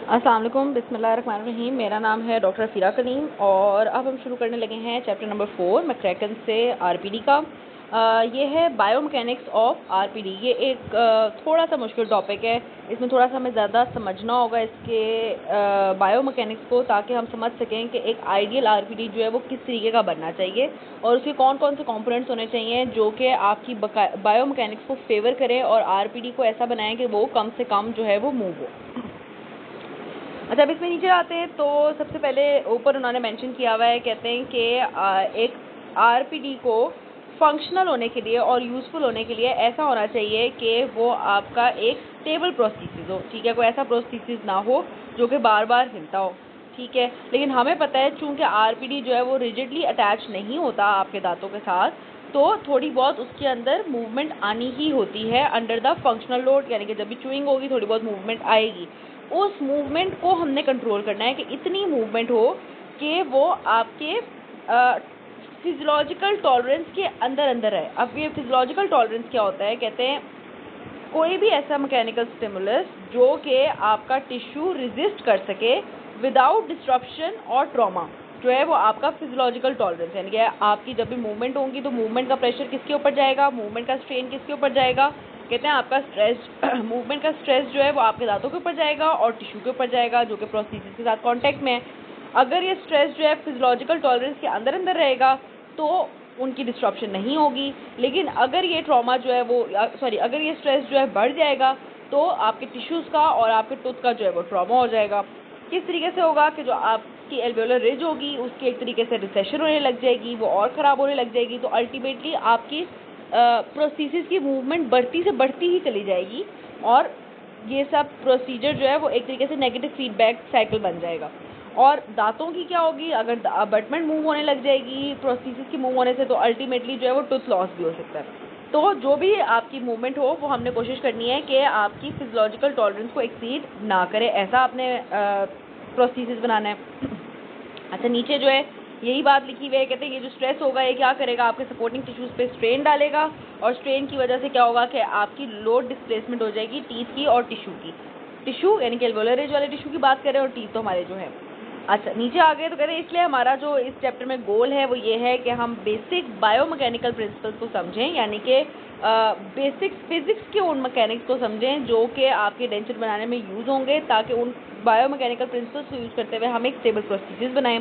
अस्सलाम वालेकुम, बिस्मिल्लाहिर्रहमानिर्रहीम। मेरा नाम है डॉक्टर अफीरा कलीम और अब हम शुरू करने लगे हैं चैप्टर नंबर 4 मैक्रेकन से आरपीडी का। ये है बायोमैकेनिक्स ऑफ आरपीडी। ये एक थोड़ा सा मुश्किल टॉपिक है। इसमें थोड़ा सा हमें ज़्यादा समझना होगा इसके बायोमैकेनिक्स को, ताकि हम समझ सकें कि एक आइडियल आरपीडी जो है वो किस तरीके का बनना चाहिए और उसके कौन कौन से कंपोनेंट्स होने चाहिए जो कि आपकी बायोमैकेनिक्स को फेवर करें और आरपीडी को ऐसा बनाएं कि वो कम से कम जो है वो मूव हो। अच्छा, अब इसमें नीचे आते हैं तो सबसे पहले ऊपर उन्होंने मेंशन किया हुआ है, कहते हैं कि एक आरपीडी को फंक्शनल होने के लिए और यूज़फुल होने के लिए ऐसा होना चाहिए कि वो आपका एक स्टेबल प्रोसेस हो। ठीक है, कोई ऐसा प्रोसेस ना हो जो कि बार बार हिलता हो। ठीक है, लेकिन हमें पता है चूँकि आरपीडी जो है वो रिजिडली अटैच नहीं होता आपके दांतों के साथ, तो थोड़ी बहुत उसके अंदर मूवमेंट आनी ही होती है अंडर द फंक्शनल लोड, यानी कि जब भी चूइंग होगी थोड़ी बहुत मूवमेंट आएगी। उस मूवमेंट को हमने कंट्रोल करना है कि इतनी मूवमेंट हो कि वो आपके फिजियोलॉजिकल टॉलरेंस के अंदर है। अब ये फिजियोलॉजिकल टॉलरेंस क्या होता है? कहते हैं कोई भी ऐसा मैकेनिकल स्टिमुलस जो कि आपका टिश्यू रेजिस्ट कर सके विदाउट डिस्ट्रप्शन और ट्रॉमा, जो है वो आपका फिजियोलॉजिकल टॉलरेंस है। यानी कि आपकी जब भी मूवमेंट होगी तो मूवमेंट का प्रेशर किसके ऊपर जाएगा, मूवमेंट का स्ट्रेन किसके ऊपर जाएगा? कहते हैं आपका स्ट्रेस मूवमेंट का स्ट्रेस जो है वो आपके दांतों के ऊपर जाएगा और टिश्यू के ऊपर जाएगा जो कि प्रोस्थेसिस के साथ कांटेक्ट में है। अगर ये स्ट्रेस जो है फिजियोलॉजिकल टॉलरेंस के अंदर रहेगा तो उनकी डिस्ट्रप्शन नहीं होगी, लेकिन अगर ये ट्रॉमा जो है वो अगर ये स्ट्रेस जो है बढ़ जाएगा तो आपके टिश्यूज़ का और आपके टूथ का जो है वो ट्रॉमा हो जाएगा। किस तरीके से होगा कि जो आपकी एल्वेओलर रिज होगी उसकी एक तरीके से रिसेशन होने लग जाएगी, वो और ख़राब होने लग जाएगी, तो अल्टीमेटली आपकी प्रोसेसेस की मूवमेंट बढ़ती से बढ़ती ही चली जाएगी और ये सब प्रोसीजर जो है वो एक तरीके से नेगेटिव फीडबैक साइकिल बन जाएगा। और दांतों की क्या होगी? अगर अबटमेंट मूव होने लग जाएगी प्रोसेसेस की मूव होने से, तो अल्टीमेटली जो है वो टूथ लॉस भी हो सकता है। तो जो भी आपकी मूवमेंट हो वो हमने कोशिश करनी है कि आपकी फिजियोलॉजिकल टॉलरेंस को एक्सीड ना करे, ऐसा आपने प्रोसेसेस बनाना है। अच्छा, नीचे जो है यही बात लिखी हुई है। कहते हैं ये जो स्ट्रेस होगा ये क्या करेगा? आपके सपोर्टिंग टिश्यूज़ पे स्ट्रेन डालेगा और स्ट्रेन की वजह से क्या होगा कि आपकी लोड डिस्प्लेसमेंट हो जाएगी टीथ की और टिश्यू की। टिश्यू यानी कि एल्वेओलर रिज वाले टिश्यू की बात करें और टीथ तो हमारे जो है। अच्छा, नीचे आ गए तो कहते हैं इसलिए हमारा जो इस चैप्टर में गोल है वो ये है कि हम बेसिक बायोमैकेनिकल प्रिंसिपल्स को समझें, यानी कि बेसिक फिजिक्स के उन मैकेनिक्स को समझें जो कि आपके डेंचर बनाने में यूज़ होंगे, ताकि उन बायोमैकेनिकल प्रिंसिपल्स को यूज़ करते हुए हम एक स्टेबल प्रोसेसेस बनाएं।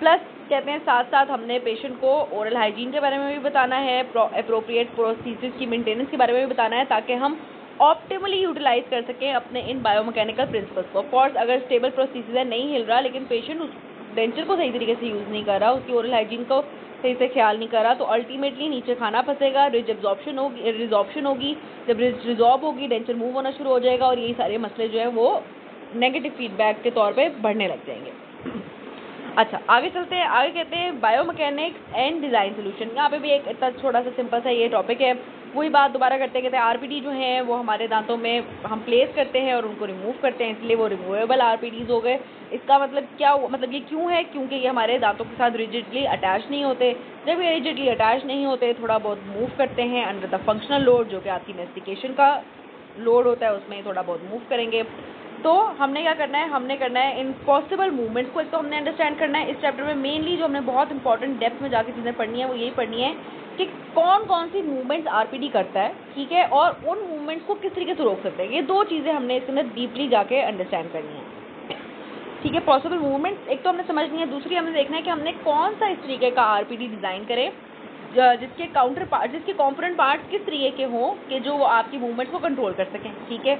प्लस कहते हैं साथ साथ हमने पेशेंट को ओरल हाइजीन के बारे में भी बताना है, अप्रोप्रिएट प्रोसीजर्स की मेंटेनेंस के बारे में भी बताना है, ताकि हम ऑप्टिमली यूटिलाइज कर सकें अपने इन बायोमैकेनिकल प्रिंसिपल्स को। ऑफकोर्स अगर स्टेबल प्रोसीजर नहीं हिल रहा लेकिन पेशेंट उस डेंचर को सही तरीके से यूज़ नहीं कर रहा, उसकी ओरल हाइजीन को सही से ख्याल नहीं कर रहा, तो अल्टीमेटली नीचे खाना फंसेगा, रिज रिजॉर्प्शन होगी। जब रिज रिजॉर्ब होगी डेंचर मूव होना शुरू हो जाएगा और यही सारे मसले जो है वो नेगेटिव फीडबैक के तौर पर बढ़ने लग जाएंगे। अच्छा, आगे चलते हैं। आगे कहते हैं बायोमैकेनिक्स एंड डिज़ाइन सोल्यूशन। यहाँ पे भी एक इतना छोटा सा सिंपल सा ये टॉपिक है। वही बात दोबारा करते हैं। कहते हैं आरपीडी जो हैं वो हमारे दांतों में हम प्लेस करते हैं और उनको रिमूव करते हैं, इसलिए वो रिमूवेबल आरपीडीज़ हो गए। इसका मतलब क्या हुआ? मतलब ये क्यों है? क्योंकि ये हमारे दांतों के साथ रिजिडली अटैच नहीं होते। जब ये रिजिडली अटैच नहीं होते, थोड़ा बहुत मूव करते हैं अंडर द फंक्शनल लोड, जो कि आपकी मेस्टिकेशन का लोड होता है, उसमें थोड़ा बहुत मूव करेंगे। तो हमने क्या करना है? हमने करना है इन पॉसिबल मूवमेंट्स को एक तो हमने अंडरस्टैंड करना है। इस चैप्टर में मेनली जो हमने बहुत इंपॉर्टेंट डेप्थ में जाके चीज़ें पढ़नी है वो यही पढ़नी है कि कौन कौन सी मूवमेंट्स आरपीडी करता है, ठीक है, और उन मूवमेंट्स को किस तरीके से रोक सकते हैं। ये दो चीज़ें हमने इसके अंदर डीपली जाके अंडरस्टैंड करनी है, ठीक है। पॉसिबल मूवमेंट्स एक तो हमने समझनी है, दूसरी हमने देखना है कि हमने कौन सा इस तरीके का आरपीडी डिज़ाइन करें जिसके कॉम्पोनेंट पार्ट्स किस तरीके के हों कि जो आपकी मूवमेंट को कंट्रोल कर सकें, ठीक है।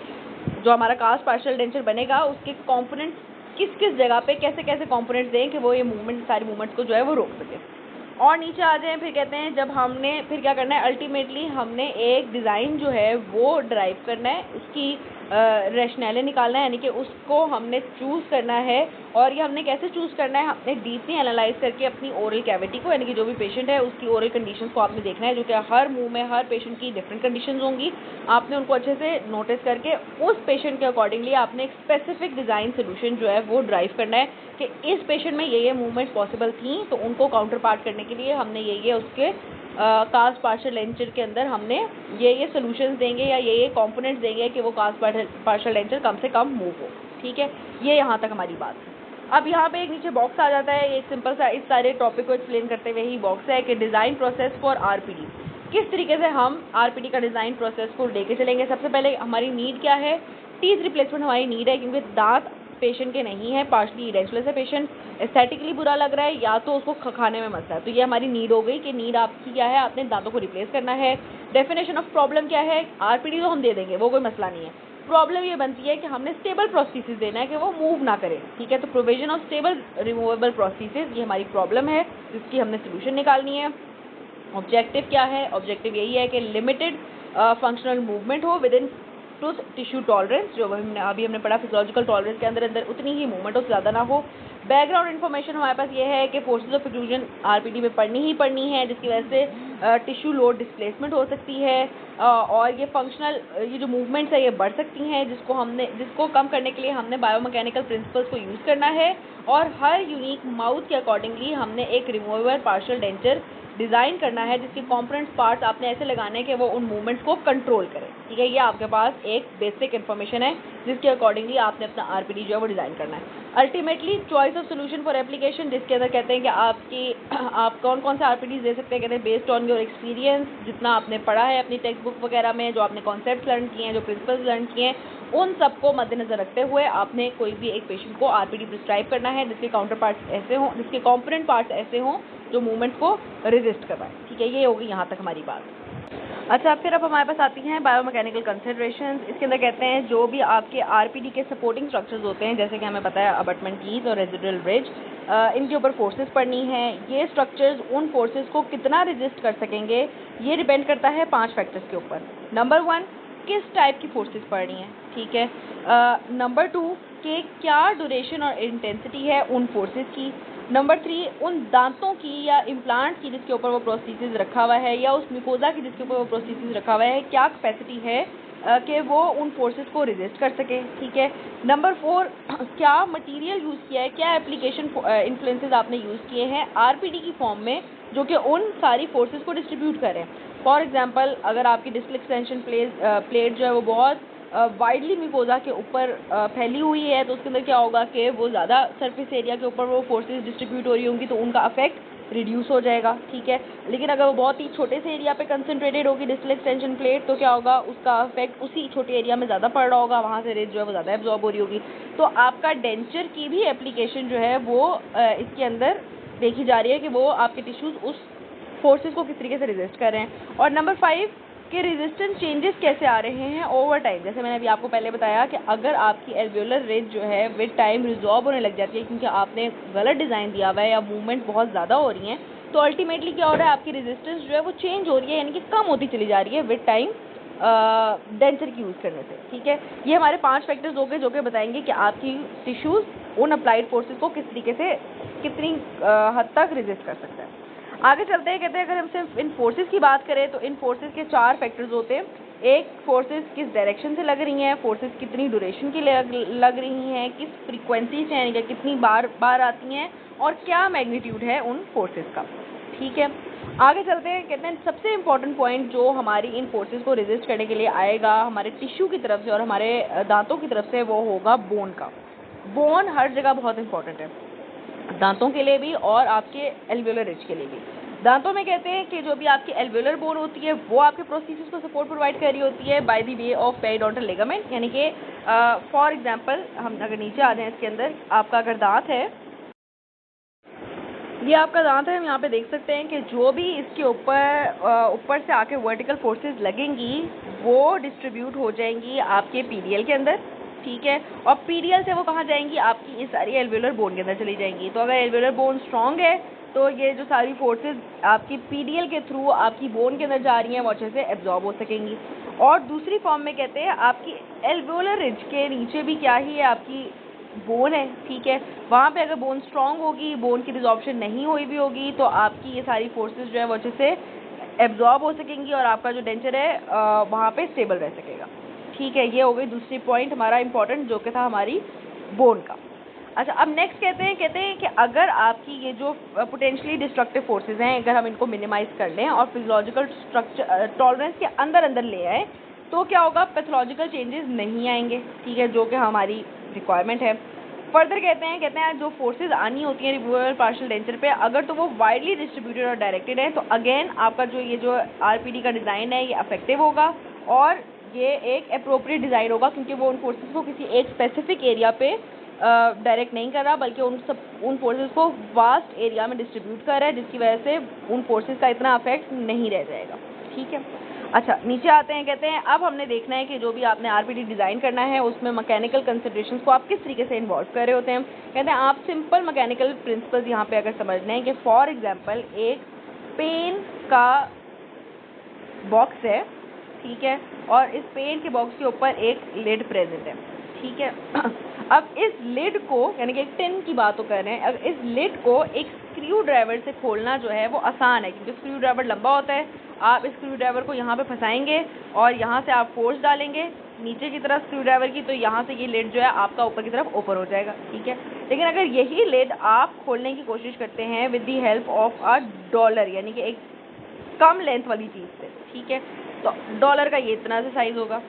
जो हमारा कास्ट पार्शियल डेंचर बनेगा उसके कंपोनेंट्स किस किस जगह पे कैसे कैसे कंपोनेंट्स दें कि वो ये मूवमेंट सारी मूवमेंट्स को जो है वो रोक सके। और नीचे आ जाएं, फिर कहते हैं जब हमने फिर क्या करना है? अल्टीमेटली हमने एक डिज़ाइन जो है वो ड्राइव करना है, उसकी रैशनैले निकालना है, यानी कि उसको हमने चूज़ करना है। और ये हमने कैसे चूज़ करना है? हमने डीपली एनालाइज करके अपनी ओरल कैविटी को, यानी कि जो भी पेशेंट है उसकी ओरल कंडीशंस को आपने देखना है, जो कि हर मुंह में हर पेशेंट की डिफरेंट कंडीशंस होंगी। आपने उनको अच्छे से नोटिस करके उस पेशेंट के अकॉर्डिंगली आपने एक स्पेसिफिक डिज़ाइन सोल्यूशन जो है वो ड्राइव करना है कि इस पेशेंट में ये मूवमेंट्स पॉसिबल थी, तो उनको काउंटर पार्ट करने के लिए हमने ये उसके कास्ट पार्शियल डेंचर के अंदर हमने ये सोल्यूशंस देंगे या ये कंपोनेंट्स देंगे कि वो कास्ट पार्शियल डेंचर कम से कम मूव हो, ठीक है। ठीक है, ये यहाँ तक हमारी बात है। अब यहाँ पे एक नीचे बॉक्स आ जाता है, एक सिंपल सा इस सारे टॉपिक को एक्सप्लेन करते हुए ही बॉक्स है कि डिज़ाइन प्रोसेस फॉर आरपीडी, किस तरीके से हम आरपीडी का डिज़ाइन प्रोसेस को लेके चलेंगे। सबसे पहले हमारी नीड क्या है, टीथ रिप्लेसमेंट हमारी नीड है, क्योंकि दांत पेशेंट के नहीं है, पार्शली इडेंचुलस है पेशेंट, एस्थेटिकली बुरा लग रहा है या तो उसको खाने में मसला है, तो ये हमारी नीड हो गई कि नीड आपकी क्या है, आपने दांतों को रिप्लेस करना है। डेफिनेशन ऑफ प्रॉब्लम क्या है, आरपीडी तो हम दे देंगे, वो कोई मसला नहीं है, प्रॉब्लम ये बनती है कि हमने स्टेबल प्रोस्थेसिस देना है कि वो मूव ना करे, ठीक है। तो provision of stable removable prosthesis, ये हमारी प्रॉब्लम है जिसकी हमने सोल्यूशन निकालनी है। ऑब्जेक्टिव क्या है, ऑब्जेक्टिव यही है कि लिमिटेड फंक्शनल मूवमेंट हो with in tooth tissue tolerance, जो हमने पढ़ा फिजियोलॉजिकल टॉलरेंस के अंदर उतनी ही मूवमेंट हो, ज़्यादा ना हो। बैकग्राउंड इन्फॉर्मेशन हमारे पास ये है कि फोर्सेज ऑफ एक्लूजन आरपीडी में पढ़नी ही पढ़नी है, जिसकी वजह से टिश्यू लोड डिस्प्लेसमेंट हो सकती है और ये फंक्शनल ये जो मूवमेंट्स है ये बढ़ सकती हैं, जिसको कम करने के लिए हमने बायोमैकेनिकल प्रिंसिपल्स को यूज़ करना है और हर यूनिक माउथ के अकॉर्डिंगली हमने एक रिमूवेबल पार्शियल डेंचर डिज़ाइन करना है, जिसके कॉम्पोनेंट्स पार्ट्स आपने ऐसे लगाने हैं कि वो उन मूवमेंट्स को कंट्रोल करें, ठीक है। ये आपके पास एक बेसिक इन्फॉर्मेशन है जिसके अकॉर्डिंगली आपने अपना आरपीडी जो है वो डिज़ाइन करना है। Ultimately choice of solution for application, जिसके अंदर कहते हैं कि आप कौन कौन से आरपीडीज दे सकते हैं, कहते हैं बेस्ड ऑन योर एक्सपीरियंस, जितना आपने पढ़ा है अपनी टेक्स्ट बुक वगैरह में, जो आपने कॉन्सेप्ट लर्न किए हैं, जो प्रिंसिपल्स लर्न किए हैं, उन सबको मद्देनजर रखते हुए आपने कोई भी एक पेशेंट को आरपीडी प्रिस्क्राइब करना है जिसके काउंटर पार्ट्स ऐसे हों, जिसके कॉम्पोनेंट पार्ट्स ऐसे हों जो मूवमेंट को रेजिस्ट करवाएं, ठीक है। ये होगी यहाँ तक हमारी बात। अच्छा, फिर अब हमारे पास आती हैं बायोमैकेनिकल कंसिडरेशंस। इसके अंदर कहते हैं जो भी आपके आरपीडी के सपोर्टिंग स्ट्रक्चर्स होते हैं, जैसे कि हमें पता है अबटमेंट कीज और रेजिडुअल रिज, इनके ऊपर फोर्सेस पढ़नी है। ये स्ट्रक्चर्स उन फोर्सेस को कितना रेजिस्ट कर सकेंगे, ये डिपेंड करता है 5 फैक्टर्स के ऊपर। नंबर 1, किस टाइप की फोर्सेस पढ़नी है, ठीक है। नंबर 2, कि क्या ड्यूरेशन और इंटेंसिटी है उन फोर्सेस की। नंबर 3, उन दांतों की या इम्प्लांट्स की जिसके ऊपर वो प्रोस्थेसिस रखा हुआ है, या उस म्यूकोजा की जिसके ऊपर वो प्रोस्थेसिस रखा हुआ है, क्या कैपेसिटी है कि वो उन फोर्सेस को रेजिस्ट कर सके, ठीक है। नंबर 4, क्या मटेरियल यूज़ किया है, क्या एप्लीकेशन इन्फ्लुएंसेस आपने यूज़ किए हैं आरपीडी की फॉर्म में जो कि उन सारी फोर्सेस को डिस्ट्रीब्यूट करें। फॉर एग्जांपल, अगर आपकी डिस्टल एक्सटेंशन प्लेट जो है वो बहुत वाइडली म्यूकोजा के ऊपर फैली हुई है, तो उसके अंदर क्या होगा कि वो ज़्यादा सरफेस एरिया के ऊपर वो फोर्सेस डिस्ट्रीब्यूट हो रही होंगी, तो उनका अफेक्ट रिड्यूस हो जाएगा, ठीक है। लेकिन अगर वो बहुत ही छोटे से एरिया पे कंसंट्रेटेड होगी डिस्टल एक्सटेंशन प्लेट, तो क्या होगा, उसका अफेक्ट उसी छोटे एरिया में ज़्यादा पड़ रहा होगा, वहाँ से रेज जो है वो ज़्यादा एब्जॉर्ब हो रही होगी। तो आपका डेंचर की भी एप्लीकेशन जो है वो इसके अंदर देखी जा रही है कि वो आपके टिश्यूज़ उस फोर्सेस को किस तरीके से रेजिस्ट कर रहे हैं। और नंबर 5 कि रेजिस्टेंस चेंजेस कैसे आ रहे हैं ओवर टाइम। जैसे मैंने अभी आपको पहले बताया कि अगर आपकी एल्वेओलर रिज जो है विद टाइम रिजॉर्व होने लग जाती है क्योंकि आपने गलत डिज़ाइन दिया हुआ है या मूवमेंट बहुत ज़्यादा हो रही हैं, तो अल्टीमेटली क्या हो रहा है, आपकी रेजिस्टेंस जो है वो चेंज हो रही है, यानी कि कम होती चली जा रही है विद टाइम डेंचर की यूज़ करने से, ठीक है। ये हमारे 5 फैक्टर्स हो गए जो कि बताएंगे कि आपकी टिश्यूज़ उन अप्लाइड फोर्सेस को किस तरीके से कितनी हद तक रेजिस्ट कर सकता है। आगे चलते हैं, कहते हैं अगर हम सिर्फ इन फोर्सेस की बात करें तो इन फोर्सेस के 4 फैक्टर्स होते हैं। एक, फोर्सेस किस डायरेक्शन से लग रही हैं, फोर्सेस कितनी ड्यूरेशन की लग रही हैं, किस फ्रीक्वेंसी से यानी कि कितनी बार आती हैं और क्या मैग्नीट्यूड है उन फोर्सेस का, ठीक है। आगे चलते हैं, कहते हैं सबसे इम्पॉर्टेंट पॉइंट जो हमारी इन फोर्सेस को रेजिस्ट करने के लिए आएगा हमारे टिश्यू की तरफ से और हमारे दांतों की तरफ से, वो होगा बोन का। बोन हर जगह बहुत इंपॉर्टेंट है, दांतों के लिए भी और आपके एल्वेओलर रिज के लिए भी। दांतों में कहते हैं कि जो भी आपकी एल्वेओलर बोन होती है वो आपके प्रोस्थेसिस को सपोर्ट प्रोवाइड कर रही होती है by the way of periodontal ligament, यानी कि फॉर एग्जांपल हम अगर नीचे आ जाएं इसके अंदर, आपका अगर दांत है, ये आपका दांत है, हम यहाँ पे देख सकते हैं कि जो भी इसके ऊपर से आके वर्टिकल फोर्सेस लगेंगी वो डिस्ट्रीब्यूट हो जाएंगी आपके पीडियल के अंदर, ठीक है। और पीडियल से वो कहाँ जाएंगी, आपकी ये सारी एल्वेओलर बोन के अंदर चली जाएंगी। तो अगर एल्वेओलर बोन स्ट्रांग है तो ये जो सारी फोर्सेस आपकी पीडियल के थ्रू आपकी बोन के अंदर जा रही हैं वो अच्छे से एब्जॉर्ब हो सकेंगी। और दूसरी फॉर्म में कहते हैं आपकी एल्वेओलर रिज के नीचे भी क्या ही है, आपकी बोन है, ठीक है। वहाँ पे अगर बोन स्ट्रांग होगी, बोन की रिजॉर्प्शन नहीं हुई भी होगी, तो आपकी ये सारी फोर्सेस जो है वो अच्छे से एब्जॉर्ब हो सकेंगी और आपका जो डेंचर है वहाँ पे स्टेबल रह सकेगा, ठीक है। ये हो गई दूसरी पॉइंट हमारा इंपॉर्टेंट जो कि था हमारी बोन का। अच्छा, अब नेक्स्ट कहते हैं कि अगर आपकी ये जो पोटेंशियली डिस्ट्रक्टिव फोर्सेस हैं, अगर हम इनको मिनिमाइज कर लें और फिजियोलॉजिकल स्ट्रक्चर टॉलरेंस के अंदर ले आए, तो क्या होगा, पैथोलॉजिकल चेंजेस नहीं आएंगे, ठीक है, जो कि हमारी रिक्वायरमेंट है। फर्दर कहते हैं जो फोर्सेज आनी होती हैं रिमूवेबल पार्शियल डेंचर पे, अगर तो वो वाइडली डिस्ट्रीब्यूटेड और डायरेक्टेड है, तो अगेन आपका जो आरपीडी का डिज़ाइन है ये अफेक्टिव होगा और ये एक अप्रोप्रिएट डिज़ाइन होगा, क्योंकि वो उन फोर्सेज को किसी एक स्पेसिफिक एरिया पे डायरेक्ट नहीं कर रहा, बल्कि उन फोर्सेज को वास्ट एरिया में डिस्ट्रीब्यूट कर रहा है, जिसकी वजह से उन फोर्सेज का इतना अफेक्ट नहीं रह जाएगा, ठीक है। अच्छा, नीचे आते हैं, कहते हैं अब हमने देखना है कि जो भी आपने आरपीडी डिज़ाइन करना है उसमें मैकेनिकल कंसिडरेशंस को आप किस तरीके से इन्वॉल्व कर रहे होते हैं। कहते हैं आप सिंपल मैकेनिकल प्रिंसिपल्स यहाँ पे अगर समझना है कि फॉर एग्जांपल एक पेन का बॉक्स है, ठीक है, और इस पेन के बॉक्स के ऊपर एक लिड प्रेजेंट है, ठीक है। अब इस लिड को, यानी कि एक टिन की बात तो कर रहे हैं, अब इस लिड को एक स्क्रू ड्राइवर से खोलना जो है वो आसान है, क्योंकि स्क्रू ड्राइवर लंबा होता है। आप इस स्क्रू ड्राइवर को यहाँ पे फंसाएंगे और यहाँ से आप फोर्स डालेंगे नीचे की तरफ स्क्रू ड्राइवर की, तो यहाँ से ये लिड जो है आपका ऊपर की तरफ ओपन हो जाएगा, ठीक है। लेकिन अगर यही लिड आप खोलने की कोशिश करते हैं with the help of a dollar, यानी कि एक कम लेंथ वाली चीज़ से, ठीक है, तो डॉलर का ये इतना सा साइज़ होगा,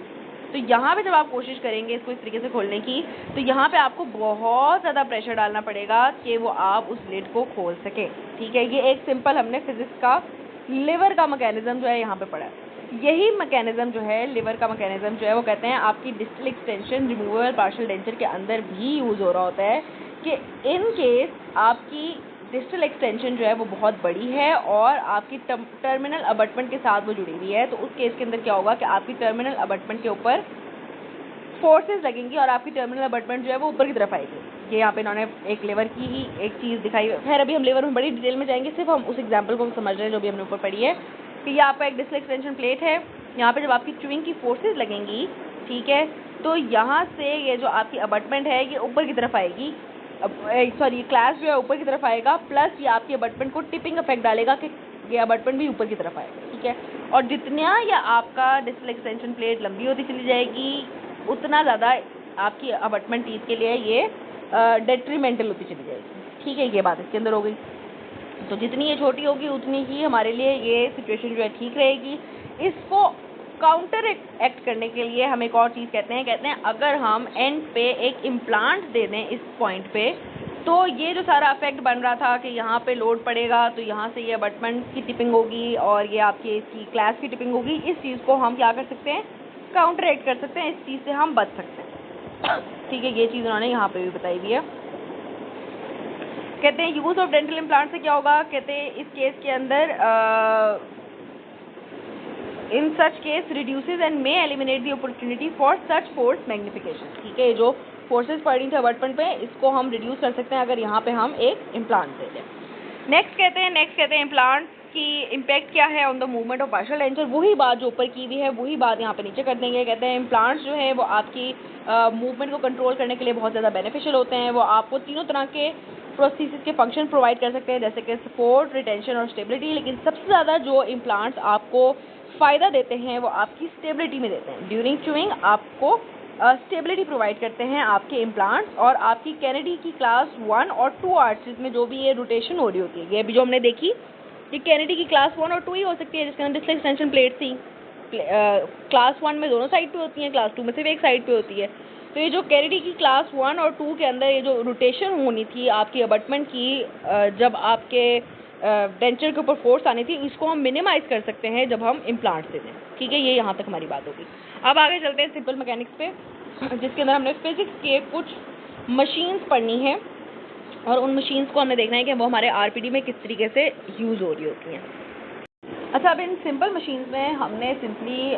तो यहाँ पे जब आप कोशिश करेंगे इसको इस तरीके से खोलने की, तो यहाँ पे आपको बहुत ज़्यादा प्रेशर डालना पड़ेगा कि वो आप उस लिड को खोल सकें, ठीक है। ये एक सिंपल हमने फिजिक्स का लिवर का मैकेनिज्म जो है यहाँ पे पढ़ा है। यही मैकेनिज्म जो है, लिवर का मैकेनिज्म जो है, वो कहते हैं आपकी distal extension removable partial denture के अंदर भी यूज़ हो रहा होता है, कि इन केस आपकी डिस्टल एक्सटेंशन जो है वो बहुत बड़ी है और आपकी टर्मिनल अबटमेंट के साथ वो जुड़ी हुई है, तो उस केस के अंदर क्या होगा कि आपकी टर्मिनल अबटमेंट के ऊपर फोर्सेस लगेंगी और आपकी टर्मिनल अबटमेंट जो है वो ऊपर की तरफ आएगी। ये यहाँ पे इन्होंने एक लेवर की ही एक चीज़ दिखाई है। खैर अभी हम लेवर में बड़ी डिटेल में जाएंगे, सिर्फ हम उस एग्जाम्पल को समझ रहे हैं जो भी हमने ऊपर पढ़ी है, कि ये आपका एक डिस्टल एक्सटेंशन प्लेट है। यहाँ पे जब आपकी च्युइंग की फोर्सेज लगेंगी, ठीक है, तो यहाँ से ये जो आपकी अबटमेंट है ये ऊपर की तरफ आएगी, सॉरी क्लास जो है ऊपर की तरफ आएगा, प्लस ये आपकी अबटमेंट को टिपिंग इफेक्ट डालेगा कि ये अबटमेंट भी ऊपर की तरफ आएगा, ठीक है। और जितना या आपका डिस्टल एक्सटेंशन प्लेट लंबी होती चली जाएगी, उतना ज़्यादा आपकी अबटमेंट टीथ के लिए ये डेट्रीमेंटल होती चली जाएगी, ठीक है। ये बात इसके अंदर हो गई। तो जितनी ये छोटी होगी उतनी ही हमारे लिए ये सिचुएशन जो है ठीक रहेगी। इसको काउंटर एक्ट करने के लिए हम एक और चीज़ कहते हैं अगर हम एंड पे एक इम्प्लांट दे दें इस पॉइंट पे, तो ये जो सारा इफेक्ट बन रहा था कि यहाँ पे लोड पड़ेगा तो यहाँ से ये अबटमेंट की टिपिंग होगी और ये आपकी इसकी क्लास की टिपिंग होगी, इस चीज़ को हम क्या कर सकते हैं, काउंटर एक्ट कर सकते हैं, इस चीज़ से हम बच सकते हैं, ठीक है। ये चीज़ उन्होंने यहाँ पे भी बताई हुई है। कहते हैं यूज़ ऑफ डेंटल इम्प्लांट से क्या होगा, कहते हैं इस केस के अंदर in such case reduces and may eliminate the opportunity for such force magnification, ठीक है। जो फोर्सेस पड़ रही थी अबटमेंट पे, इसको हम रिड्यूस कर सकते हैं अगर यहाँ पे हम एक इम्प्लांट दे दें। नेक्स्ट कहते हैं इम्प्लांट की इम्पैक्ट क्या है on the movement of partial denture. वही बात जो ऊपर की हुई है वही बात यहाँ पे नीचे कर देंगे। कहते हैं इम्प्लांट्स जो है वो आपकी मूवमेंट को कंट्रोल करने के लिए बहुत ज़्यादा बेनिफिशियल होते हैं। वो आपको तीनों तरह के प्रोस्थेसिस के फंक्शन प्रोवाइड कर सकते हैं, जैसे कि सपोर्ट, रिटेंशन और स्टेबिलिटी। लेकिन सबसे ज़्यादा जो इम्प्लांट्स आपको फ़ायदा देते हैं वो आपकी स्टेबिलिटी में देते हैं। ड्यूरिंग च्यूइंग आपको स्टेबिलिटी प्रोवाइड करते हैं आपके इम्प्लांट्स, और आपकी कैनेडी की क्लास 1 और 2 आर्चेज में जो भी ये रोटेशन हो रही होती है, ये भी जो हमने देखी, ये कैनेडी की क्लास 1 और 2 ही हो सकती है, जिसके अंदर डिस्टल एक्सटेंशन प्लेट थी। क्लास 1 में दोनों साइड पे होती हैं, क्लास 2 में सिर्फ एक साइड पे होती है। तो ये जो कैनेडी की क्लास 1 और 2 के अंदर ये जो रोटेशन होनी थी आपकी अबटमेंट की, जब आपके डेंचर के ऊपर फोर्स आनी थी, इसको हम मिनिमाइज कर सकते हैं जब हम इम्प्लांट्स देते हैं, ठीक है। ये यहाँ तक हमारी बात होगी। अब आगे चलते हैं सिंपल मैकेनिक्स पे, जिसके अंदर हमने फिजिक्स के कुछ मशीन्स पढ़नी है और उन मशीन्स को हमने देखना है कि वो हमारे आरपीडी में किस तरीके से यूज़ हो रही होती हैं। अच्छा, अब इन सिंपल मशीन्स में हमने simply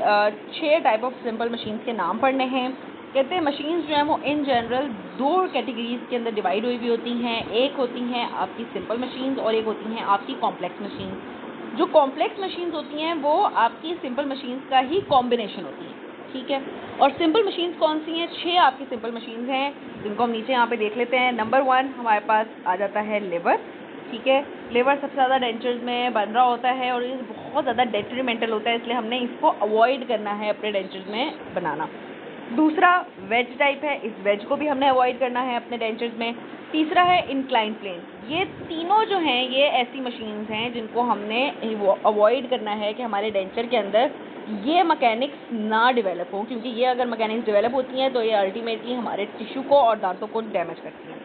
6 type of simple machines के नाम पढ़ने हैं। कहते हैं मशीन्स जो हैं वो इन जनरल 2 कैटेगरीज के अंदर डिवाइड हुई हुई होती हैं। एक होती हैं आपकी सिंपल मशीन्स और एक होती हैं आपकी कॉम्प्लेक्स मशीन्स। जो कॉम्प्लेक्स मशीन्स होती हैं वो आपकी सिंपल मशीन्स का ही कॉम्बिनेशन होती हैं, ठीक है। और सिंपल मशीन्स कौन सी हैं? 6 आपकी सिंपल मशीन्स हैं, जिनको हम नीचे यहाँ पे देख लेते हैं। नंबर 1 हमारे पास आ जाता है लिवर, ठीक है। लिवर सबसे ज़्यादा डेंचर्स में बन रहा होता है और ये बहुत ज़्यादा डेट्रीमेंटल होता है, इसलिए हमने इसको अवॉइड करना है अपने डेंचर्स में बनाना। दूसरा वेज टाइप है, इस वेज को भी हमने अवॉइड करना है अपने डेंचर्स में। तीसरा है इंक्लाइन प्लेन। ये तीनों जो हैं ये ऐसी मशीन्स हैं जिनको हमने अवॉइड करना है कि हमारे डेंचर के अंदर ये मैकेनिक्स ना डेवलप हो, क्योंकि ये अगर मैकेनिक्स डेवलप होती हैं तो ये अल्टीमेटली हमारे टिश्यू को और दांतों को डैमेज करती हैं।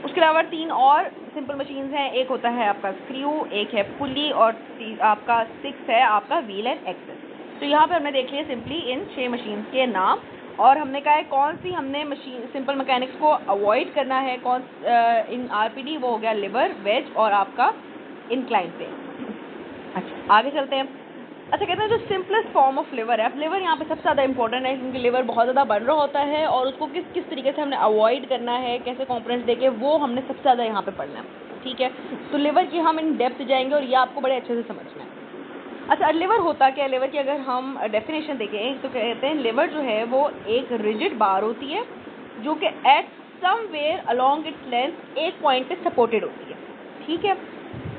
उसके अलावा 3 और सिंपल मशीन्स हैं, एक होता है आपका स्क्रू, एक है पुली और आपका 6 है आपका व्हील एंड एक्सेल। तो यहाँ पे हमने देख लिया सिंपली इन 6 मशीन्स के नाम, और हमने कहा है कौन सी हमने मशीन सिंपल मैकेनिक्स को अवॉइड करना है, कौन इन आरपीडी वो हो गया लिवर, वेज और आपका इंक्लाइन पे। अच्छा आगे चलते हैं। अच्छा कहते हैं जो सिंपलेस्ट फॉर्म ऑफ लिवर है, अब लिवर यहाँ पे सबसे ज़्यादा इंपॉर्टेंट है, क्योंकि लिवर बहुत ज़्यादा बन रहा होता है और उसको किस किस तरीके से हमने अवॉइड करना है, कैसे कॉम्पोनेंट्स देके, वो हमने सबसे ज़्यादा यहाँ पे पढ़ना है। ठीक है, तो लिवर की हम इन डेप्थ जाएंगे और ये आपको बड़े अच्छे से समझना है। अच्छा लिवर होता क्या है, लिवर की अगर हम डेफिनेशन देखें तो कहते हैं लिवर जो है वो एक रिजिड बार होती है जो कि eight somewhere along its length एक पॉइंट पे सपोर्टेड होती है। ठीक है,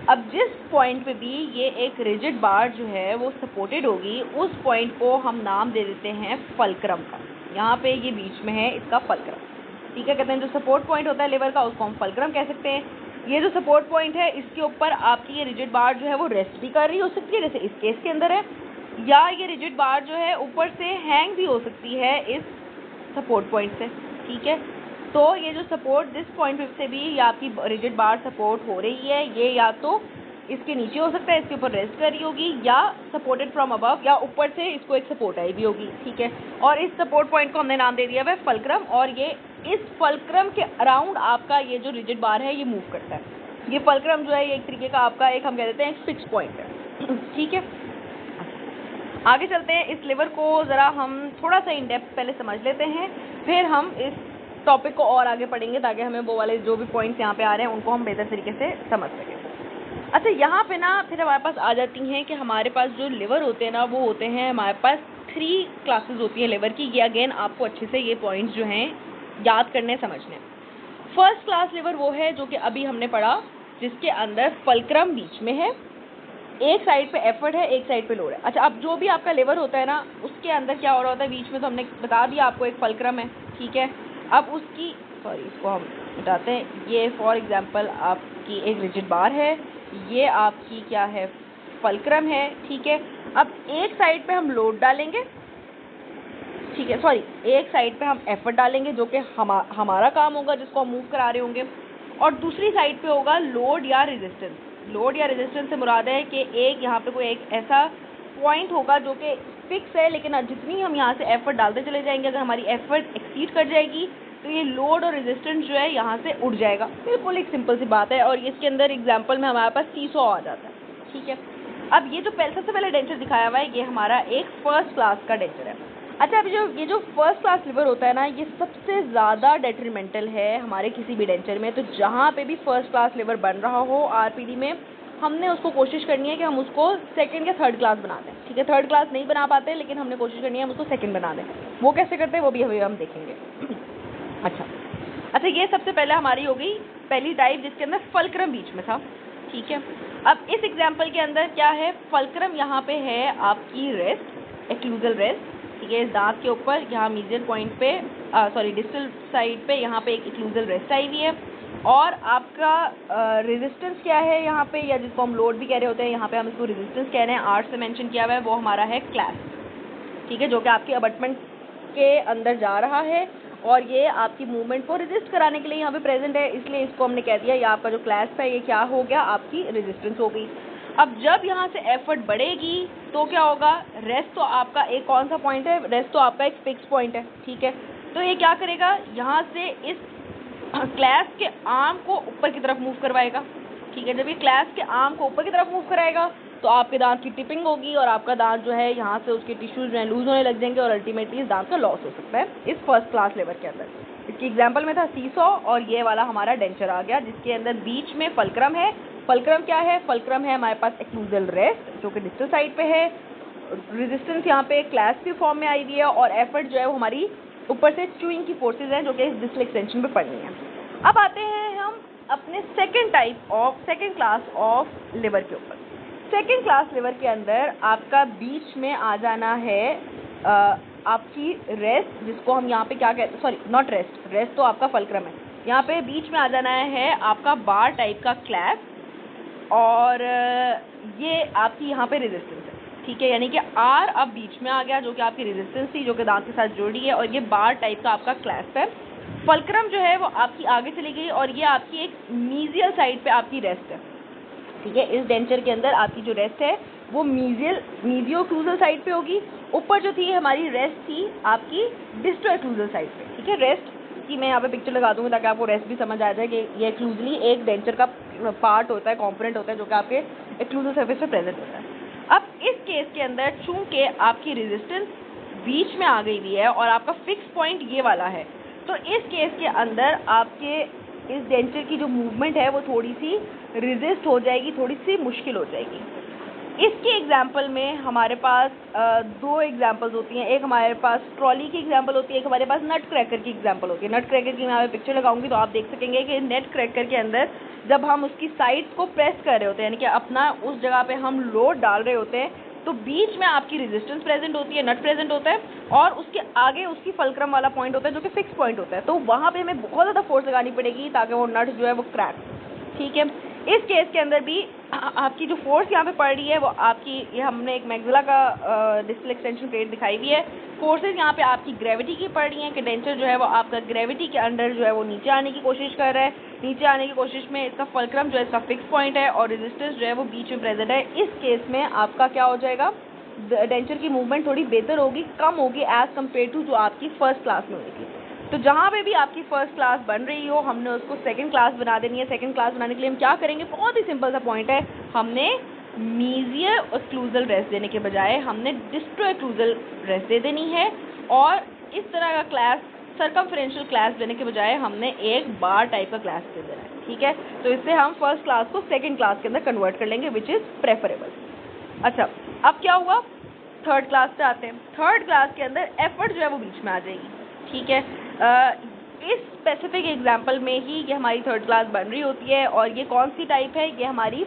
अब जिस पॉइंट पे भी ये एक रिजिड बार जो है वो सपोर्टेड होगी, उस पॉइंट को हम नाम दे देते हैं फल्क्रम का। यहाँ पे ये बीच में है इसका फल्क्रम। ठीक है, कहते हैं जो सपोर्ट पॉइंट होता है लिवर का उसको हम फल्क्रम कह सकते हैं। ये जो सपोर्ट पॉइंट है इसके ऊपर आपकी ये रिजिड बार जो है वो रेस्ट भी कर रही हो सकती है, जैसे इस केस के अंदर है, या ये रिजिड बार जो है ऊपर से हैंग भी हो सकती है इस सपोर्ट पॉइंट से। ठीक है, तो ये जो सपोर्ट दिस पॉइंट से भी ये आपकी रिजिड बार सपोर्ट हो रही है, ये या तो इसके नीचे हो सकता है, इसके ऊपर रेस्ट कर रही होगी, या सपोर्टेड फ्रॉम अबव, या ऊपर से इसको एक सपोर्ट आई भी होगी। ठीक है, और इस सपोर्ट पॉइंट को हमने नाम दे दिया है फल्क्रम, और ये इस फल्क्रम के अराउंड आपका ये जो रिजिड बार है ये मूव करता है। ये फल्क्रम जो है ये एक तरीके का आपका एक हम कह देते हैं एक फिक्स पॉइंट है। ठीक है, आगे चलते हैं। इस लिवर को ज़रा हम थोड़ा सा इन डेप्थ पहले समझ लेते हैं, फिर हम इस टॉपिक को और आगे पढ़ेंगे ताकि हमें वो वाले जो भी पॉइंट्स यहाँ पे आ रहे हैं उनको हम बेहतर तरीके से समझ सकें। अच्छा यहाँ पे ना फिर हमारे पास आ जाती हैं कि हमारे पास जो लिवर होते हैं ना वो होते हैं हमारे पास 3 क्लासेस होती हैं लिवर की। ये अगेन आपको अच्छे से ये पॉइंट्स जो हैं याद करने समझने। फर्स्ट क्लास लिवर वो है जो कि अभी हमने पढ़ा, जिसके अंदर फल्क्रम बीच में है, एक साइड पे एफर्ट है, एक साइड पे लोड है। अच्छा अब जो भी आपका लिवर होता है ना उसके अंदर क्या हो रहा होता है, बीच में तो हमने बता दिया आपको एक फल्क्रम है। ठीक है, अब उसकी इसको हम बताते हैं, ये फॉर एग्जांपल आपकी एक रिजिड बार है, ये आपकी क्या है फल्क्रम है। ठीक है, अब एक साइड पे हम लोड डालेंगे, ठीक है एक साइड पे हम एफर्ट डालेंगे जो कि हमारा काम होगा जिसको हम मूव करा रहे होंगे, और दूसरी साइड पे होगा लोड या रेजिस्टेंस। लोड या रेजिस्टेंस से मुराद है कि एक यहाँ पे कोई एक ऐसा पॉइंट होगा जो कि फिक्स है, लेकिन जितनी हम यहाँ से एफर्ट डालते चले जाएंगे, अगर हमारी एफर्ट एक्सीड कर जाएगी तो ये लोड और रेजिस्टेंस जो है यहाँ से उड़ जाएगा। बिल्कुल एक सिंपल सी बात है, और इसके अंदर एग्जांपल में हमारे पास सीसॉ आ जाता है। ठीक है, अब ये जो सबसे पहले डेंचर दिखाया हुआ है ये हमारा एक फर्स्ट क्लास का डेंचर है। अच्छा अभी ये जो फर्स्ट क्लास लिवर होता है ना ये सबसे ज़्यादा डेट्रीमेंटल है हमारे किसी भी डेंचर में। तो जहाँ पे भी फर्स्ट क्लास लिवर बन रहा हो आरपीडी में, हमने उसको कोशिश करनी है कि हम उसको सेकंड या थर्ड क्लास बना दें। ठीक है, थर्ड क्लास नहीं बना पाते लेकिन हमने कोशिश करनी है हम उसको सेकंड बना दें। वो कैसे करते हैं वो भी अभी हम देखेंगे। अच्छा ये सबसे पहले हमारी हो गई पहली टाइप जिसके अंदर फल्क्रम बीच में था। ठीक है, अब इस एग्जाम्पल के अंदर क्या है, फल्क्रम यहाँ पे है आपकी रेस्ट, एक्लूजल रेस्ट। ठीक है, इस दांत के ऊपर यहाँ मीडियल पॉइंट पे डिस्टल साइड पे यहाँ पे एक एक्लूजल रेस्ट आई हुई है, और आपका रेजिस्टेंस क्या है यहाँ पे, या जिसको हम लोड भी कह रहे होते हैं, यहाँ पे हम इसको रेजिस्टेंस कह रहे हैं, आर्ट से मेंशन किया हुआ है, वो हमारा है क्लैस्प। ठीक है, जो कि आपके अबटमेंट के अंदर जा रहा है और ये आपकी मूवमेंट को रेजिस्ट कराने के लिए यहाँ पे प्रेजेंट है, इसलिए इसको हमने कह दिया ये आपका जो क्लैस्प है ये क्या हो गया, आपकी रेजिस्टेंस हो गई। अब जब यहाँ से एफर्ट बढ़ेगी तो क्या होगा, रेस्ट तो आपका एक कौन सा पॉइंट है, रेस्ट तो आपका एक फिक्स पॉइंट है। ठीक है, तो ये क्या करेगा, यहाँ से इस क्लैस्प के आर्म को ऊपर की तरफ मूव करवाएगा। ठीक है, जब ये क्लैस्प के आर्म को ऊपर की तरफ मूव कराएगा तो आपके दांत की टिपिंग होगी और आपका दांत जो है यहाँ से उसके टिश्यूज जो है लूज होने लग जाएंगे और अल्टीमेटली इस दांत का लॉस हो सकता है इस फर्स्ट क्लास लिवर के अंदर। इसकी एग्जांपल में था सीसॉ, और ये वाला हमारा डेंचर आ गया जिसके अंदर बीच में फल्क्रम है। फल्क्रम क्या है, फल्क्रम है हमारे पास एक्लूजल रेस्ट जो कि डिस्टल साइड पे है, रेजिस्टेंस यहाँ पे क्लैस्प की फॉर्म में आई हुई है, और एफर्ट जो है वो हमारी ऊपर से च्यूइंग की फोर्सेज हैं जो कि इस डिस्टल एक्सटेंशन पे पड़नी है। अब आते हैं हम अपने सेकेंड क्लास ऑफ लिवर के ऊपर। सेकेंड क्लास लिवर के अंदर आपका बीच में आ जाना है आपकी रेस्ट, जिसको हम यहाँ पे क्या कहते हैं, नॉट रेस्ट तो आपका फल्क्रम है, यहाँ पे बीच में आ जाना है आपका बार टाइप का क्लैस्प, और ये आपकी यहाँ पे रेजिस्टेंस है। ठीक है, यानी कि आर अब बीच में आ गया जो कि आपकी रेजिस्टेंस थी जो कि दांत के साथ जुड़ी है, और ये बार टाइप का आपका क्लैस्प है। फल्क्रम जो है वो आपकी आगे चली गई और ये आपकी एक मीजियल साइड पे आपकी रेस्ट है। ठीक है, इस डेंचर के अंदर आपकी जो रेस्ट है वो मीजियो-ओक्लूजल साइड पे होगी। ऊपर जो थी हमारी रेस्ट थी आपकी डिस्टो-ओक्लूजल साइड पे। ठीक है, रेस्ट की मैं यहाँ पे पिक्चर लगा दूंगी ताकि आपको रेस्ट भी समझ आ जाए कि ये एक्लूजली एक डेंचर का पार्ट होता है, कॉम्पोनेंट होता है जो कि आपके एक्लूजल सर्फेस पे प्रेजेंट होता है। अब इस केस के अंदर चूंकि आपकी रेजिस्टेंस बीच में आ गई हुई है और आपका फिक्स पॉइंट ये वाला है, तो इस केस के अंदर आपके इस डेंचर की जो मूवमेंट है वो थोड़ी सी रेजिस्ट हो जाएगी, थोड़ी सी मुश्किल हो जाएगी। इसके एग्जाम्पल में हमारे पास दो एग्जाम्पल्स होती हैं। एक हमारे पास ट्रॉली की एग्जाम्पल होती है, एक हमारे पास नट क्रैकर की एग्जाम्पल होती है। नट क्रैकर की मैं यहाँ पे पिक्चर लगाऊंगी तो आप देख सकेंगे कि नट क्रैकर के अंदर जब हम उसकी साइड्स को प्रेस कर रहे होते हैं, यानी कि अपना उस जगह पे हम लोड डाल रहे होते हैं, तो बीच में आपकी रेजिस्टेंस प्रेजेंट होती है, नट प्रेजेंट होता है, और उसके आगे उसकी फल्क्रम वाला पॉइंट होता है जो कि फिक्स पॉइंट होता है। तो वहाँ पे हमें बहुत ज़्यादा फोर्स लगानी पड़ेगी ताकि वो नट जो है वो क्रैक। ठीक है, इस केस के अंदर भी आपकी जो फोर्स यहाँ पे पड़ रही है वो आपकी, ये हमने एक मैग्जिला का डिस्टल एक्सटेंशन प्लेट दिखाई हुई है। फोर्सेस यहाँ पे आपकी ग्रेविटी की पड़ रही हैं कि डेंचर जो है वो आपका ग्रेविटी के अंडर जो है वो नीचे आने की कोशिश कर रहा है। नीचे आने की कोशिश में इसका फल्क्रम जो है इसका फिक्स पॉइंट है और रेजिस्टेंस जो है वो बीच में प्रेजेंट है। इस केस में आपका क्या हो जाएगा, डेंचर की मूवमेंट थोड़ी बेहतर होगी, कम होगी एज कम्पेयर टू जो आपकी फर्स्ट क्लास में हुई थी। तो जहाँ पे भी आपकी फर्स्ट क्लास बन रही हो हमने उसको सेकंड क्लास बना देनी है। सेकंड क्लास बनाने के लिए हम क्या करेंगे, बहुत ही सिंपल सा पॉइंट है, हमने मीजियर ओक्लूजल रेस्ट देने के बजाय हमने डिस्टो ओक्लूजल रेस्ट दे देनी है, और इस तरह का क्लास सर्कमफेरेंशियल क्लास देने के बजाय हमने एक बार टाइप का क्लास दे देना है। ठीक है, तो इससे हम फर्स्ट क्लास को सेकेंड क्लास के अंदर कन्वर्ट कर लेंगे विच इज़ प्रेफरेबल। अच्छा, अब क्या हुआ, थर्ड क्लास पे आते हैं। थर्ड क्लास के अंदर एफर्ट जो है वो बीच में आ जाएगी। ठीक है, इस स्पेसिफिक एग्जांपल में ही ये हमारी थर्ड क्लास बन रही होती है, और ये कौन सी टाइप है, ये हमारी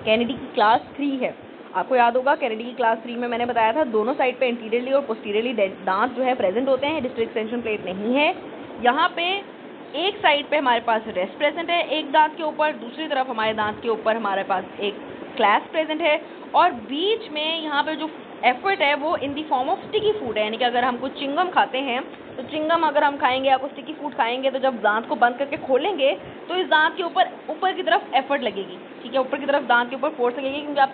कैनेडी की क्लास 3 है। आपको याद होगा कैनेडी की क्लास 3 में मैंने बताया था दोनों साइड पे इंटीरियरली और पोस्टीरियरली दांत जो है प्रेजेंट होते हैं, डिस्टल एक्सटेंशन प्लेट नहीं है। यहाँ पे एक साइड पे हमारे पास रेस्ट प्रेजेंट है एक दांत के ऊपर, दूसरी तरफ हमारे दांत के ऊपर हमारे पास एक क्लास प्रेजेंट है, और बीच में यहाँ पे जो एफर्ट है वो in the form of sticky food है। यानी कि अगर हम कुछ चिंगम खाते हैं तो चिंगम अगर हम खाएंगे या कुछ स्टिकी फूड खाएंगे तो जब दांत को बंद करके खोलेंगे तो इस दांत के ऊपर की तरफ एफर्ट लगेगी। ठीक है, ऊपर की तरफ दांत के ऊपर फोर्स लगेगी क्योंकि आप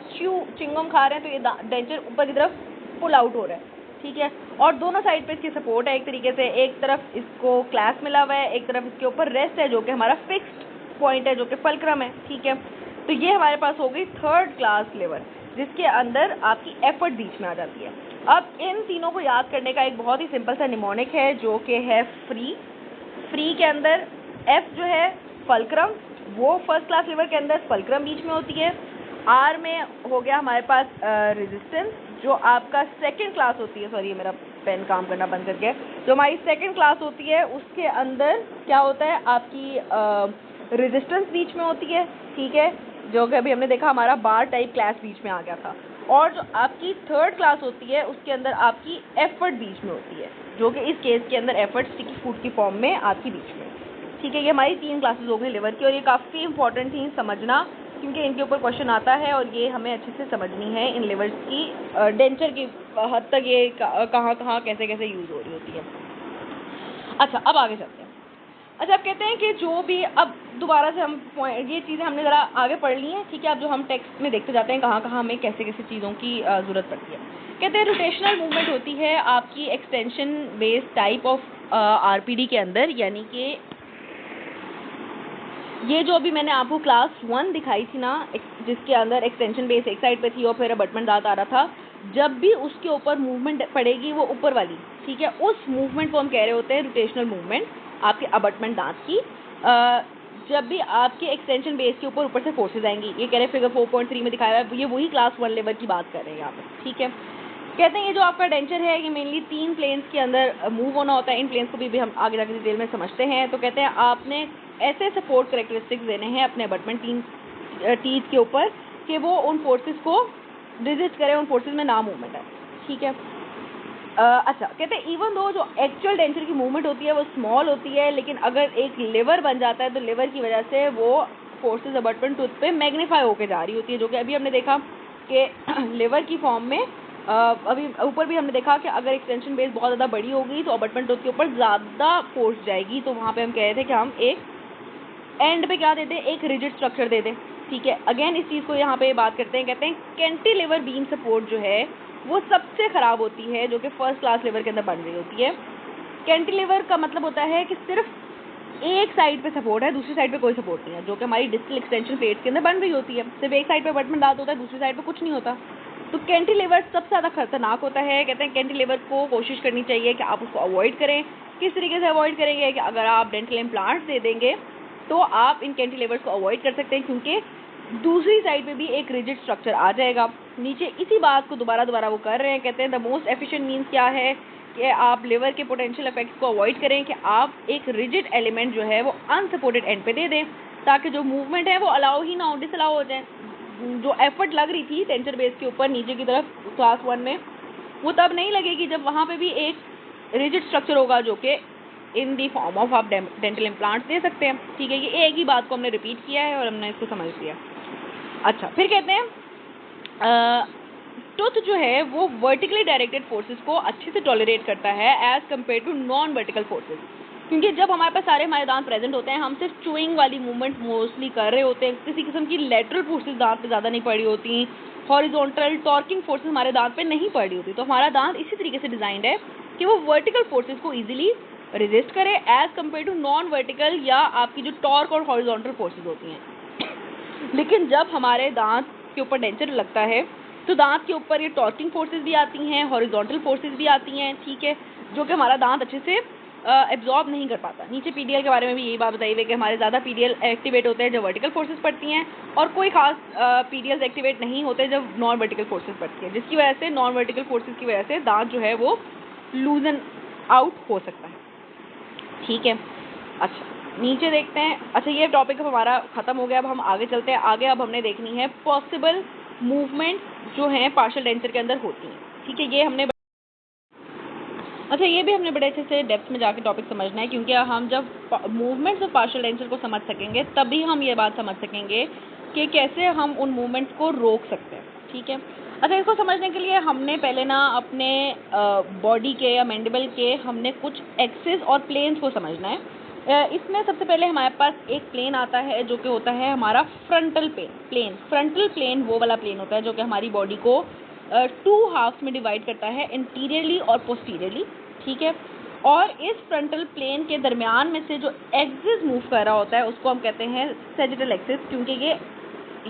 चिंगम खा रहे हैं तो ये डेंचर ऊपर की तरफ पुल आउट हो रहा है। ठीक है, और दोनों साइड पे इसकी सपोर्ट है एक तरीके से, एक तरफ इसको क्लास मिला हुआ है, एक तरफ इसके ऊपर रेस्ट है जो कि हमारा फिक्स्ड पॉइंट है जो कि फल्क्रम है। ठीक है, तो ये हमारे पास हो गई थर्ड क्लास लिवर जिसके अंदर आपकी एफर्ट बीच में आ जाती है। अब इन तीनों को याद करने का एक बहुत ही सिंपल सा निमोनिक है जो कि है फ्री। फ्री के अंदर एफ जो है फल्क्रम, वो फर्स्ट क्लास लिवर के अंदर फल्क्रम बीच में होती है। आर में हो गया हमारे पास रेजिस्टेंस जो आपका सेकंड क्लास होती है, सॉरी मेरा पेन काम करना बंद करके, जो हमारी सेकंड क्लास होती है उसके अंदर क्या होता है, आपकी रेजिस्टेंस बीच में होती है। ठीक है, जो कि अभी हमने देखा हमारा बार टाइप क्लास बीच में आ गया था। और जो आपकी थर्ड क्लास होती है उसके अंदर आपकी एफर्ट बीच में होती है जो कि इस केस के अंदर एफर्ट स्टिकी फूड की फॉर्म में आपकी बीच में। ठीक है, ये हमारी 3 क्लासेस हो गई लिवर की, और ये काफ़ी इंपॉर्टेंट थी समझना क्योंकि इनके ऊपर क्वेश्चन आता है और ये हमें अच्छे से समझनी है इन लिवर्स की डेंचर की हद तक ये कहाँ कहाँ कैसे कैसे यूज़ हो रही होती है। अच्छा, अब आगे चलते हैं। अच्छा, अब कहते हैं कि जो भी, अब दोबारा से हम ये चीज़ें हमने ज़रा आगे पढ़ ली हैं। ठीक है, अब जो हम टेक्स्ट में देखते जाते हैं कहाँ कहाँ हमें कैसे कैसे चीज़ों की ज़रूरत पड़ती है। कहते हैं रोटेशनल मूवमेंट होती है आपकी extension based type of RPD के अंदर, यानी कि ये जो अभी मैंने आपको क्लास 1 दिखाई थी ना, जिसके अंदर एक्सटेंशन बेस एक साइड पे थी और फिर अबटमेंट दांत आ रहा था, जब भी उसके ऊपर मूवमेंट पड़ेगी वो ऊपर वाली, ठीक है, उस मूवमेंट को हम कह रहे होते हैं रोटेशनल मूवमेंट आपके अबटमेंट दांत की। जब भी आपके एक्सटेंशन बेस के ऊपर से फोर्सेज आएंगी, ये कह रहे हैं फिगर 4.3 में दिखाया हुआ है, ये वही क्लास 1 लेवल की बात कर रहे हैं यहाँ पर। ठीक है, कहते हैं ये जो आपका डेंचर है ये मेनली 3 प्लेन्स के अंदर मूव होना होता है। इन प्लेन्स को भी हम आगे जाकर डिटेल में समझते हैं। तो कहते हैं आपने ऐसे सपोर्ट करेक्टरिस्टिक्स देने हैं अपने अबटमेंट टीथ के ऊपर कि वो उन फोर्सेस को रेजिस्ट करें, उन फोर्सेस में ना मूवमेंट है। ठीक है, अच्छा, कहते हैं इवन दो जो एक्चुअल डेंचर की मूवमेंट होती है वो स्मॉल होती है, लेकिन अगर एक लिवर बन जाता है तो लिवर की वजह से वो फोर्सेस अबटमेंट टूथ पे मैग्नीफाई होकर जा रही होती है, जो कि अभी हमने देखा कि लिवर की फॉर्म में अभी ऊपर भी हमने देखा कि अगर एक्सटेंशन बेस बहुत ज़्यादा बड़ी हो गई तो अबटमेंट टूथ के ऊपर ज़्यादा फोर्स जाएगी, तो वहाँ पे हम कह रहे थे कि हम एक एंड पे क्या दे दें, एक रिजिड स्ट्रक्चर दे दें। ठीक है, अगेन इस चीज़ को यहाँ पे बात करते हैं, कहते हैं कैंटिलीवर बीम सपोर्ट जो है वो सबसे ख़राब होती है जो कि फर्स्ट क्लास लिवर के अंदर बन रही होती है। कैंटिलीवर का मतलब होता है कि सिर्फ एक साइड पे सपोर्ट है, दूसरी साइड पे कोई सपोर्ट नहीं है, जो कि हमारी डिस्टल एक्सटेंशन प्लेट्स के अंदर बन रही होती है। सिर्फ एक साइड पे अबटमेंट दांत होता है, दूसरी साइड पे कुछ नहीं होता। तो कैंटिलीवर सबसे ज़्यादा खतरनाक होता है। कहते हैं कैंटिलीवर को कोशिश करनी चाहिए कि आप उसको अवॉइड करें। किस तरीके से अवॉइड करेंगे कि अगर आप डेंटल इम्प्लांट्स दे देंगे तो आप इन कैंटिलीवर्स को अवॉइड कर सकते हैं, क्योंकि दूसरी साइड पे भी एक रिजिड स्ट्रक्चर आ जाएगा नीचे। इसी बात को दोबारा वो कर रहे हैं। कहते हैं द मोस्ट एफिशिएंट मीन्स क्या है कि आप लिवर के पोटेंशियल इफेक्ट्स को अवॉइड करें, कि आप एक रिजिड एलिमेंट जो है वो अनसपोर्टेड एंड पे दे दें, ताकि जो मूवमेंट है वो अलाउ ही ना हो, डिसअलाउ हो जाए। जो एफर्ट लग रही थी टेंचर बेस के ऊपर नीचे की तरफ क्लास 1 में, वो तब नहीं लगेगी जब वहाँ पे भी एक रिजिड स्ट्रक्चर होगा जो कि इन दी फॉर्म ऑफ आप डेंटल इम्प्लांट्स दे सकते हैं। ठीक है, ये एक ही बात को हमने रिपीट किया है और हमने इसको समझ लिया। अच्छा, फिर कहते हैं टूथ जो है वो वर्टिकली डायरेक्टेड फोर्सेस को अच्छे से टॉलरेट करता है as compare to non vertical forces, क्योंकि जब हमारे पास सारे हमारे दांत प्रेजेंट होते हैं, हम सिर्फ चूइंग वाली मूवमेंट मोस्टली कर रहे होते हैं, किसी किस्म की लेटरल फोर्सेस दांत पे ज़्यादा नहीं पड़ी होती, हॉरिजॉन्टल टॉर्किंग फोर्सेस हमारे दांत पे नहीं पड़ी होती। तो हमारा दांत इसी तरीके से डिज़ाइंड है कि वो वर्टिकल फोर्सेस को ईजिली रेजिस्ट करे as compare to non vertical या आपकी जो टॉर्क और हॉरिजॉन्टल फोर्सेस होती हैं। लेकिन जब हमारे दांत के ऊपर डेंचर लगता है तो दांत के ऊपर ये टॉर्किंग फोर्सेस भी आती हैं, हॉरिजॉन्टल फोर्सेस भी आती हैं। ठीक है, जो कि हमारा दांत अच्छे से एब्जॉर्ब नहीं कर पाता। नीचे पीडीएल के बारे में भी यही बात बताई हुई है कि हमारे ज़्यादा पीडीएल एक्टिवेट होते हैं जब वर्टिकल फोर्सेस पड़ती हैं, और कोई खास पीडीएल एक्टिवेट नहीं होते जब नॉन वर्टिकल फोर्सेस पड़ती हैं, जिसकी वजह से नॉन वर्टिकल फोर्सेस की वजह से दांत जो है वो लूजन आउट हो सकता है। ठीक है, अच्छा नीचे देखते हैं। अच्छा, ये टॉपिक अब हमारा ख़त्म हो गया। अब हम आगे चलते हैं। आगे अब हमने देखनी है पॉसिबल मूवमेंट जो हैं पार्शियल डेंचर के अंदर होती हैं। ठीक है, ये हमने ये भी हमने बड़े अच्छे से डेप्थ में जाके टॉपिक समझना है, क्योंकि हम जब मूवमेंट्स ऑफ पार्शियल डेंचर को समझ सकेंगे तभी हम ये बात समझ सकेंगे कि कैसे हम उन मूवमेंट्स को रोक सकते हैं। ठीक है, अच्छा इसको समझने के लिए हमने पहले ना अपने बॉडी के या मैंडिबल के हमने कुछ एक्सिस और प्लेन्स को समझना है। इसमें सबसे पहले हमारे पास एक प्लेन आता है जो कि होता है हमारा फ्रंटल प्लेन। फ्रंटल प्लेन वो वाला प्लेन होता है जो कि हमारी बॉडी को 2 हाफ्स में डिवाइड करता है, इंटीरियरली और पोस्टीरियरली। ठीक है, और इस फ्रंटल प्लेन के दरमियान में से जो एक्सिस मूव कर रहा होता है उसको हम कहते हैं सैजिटल एक्सिस, क्योंकि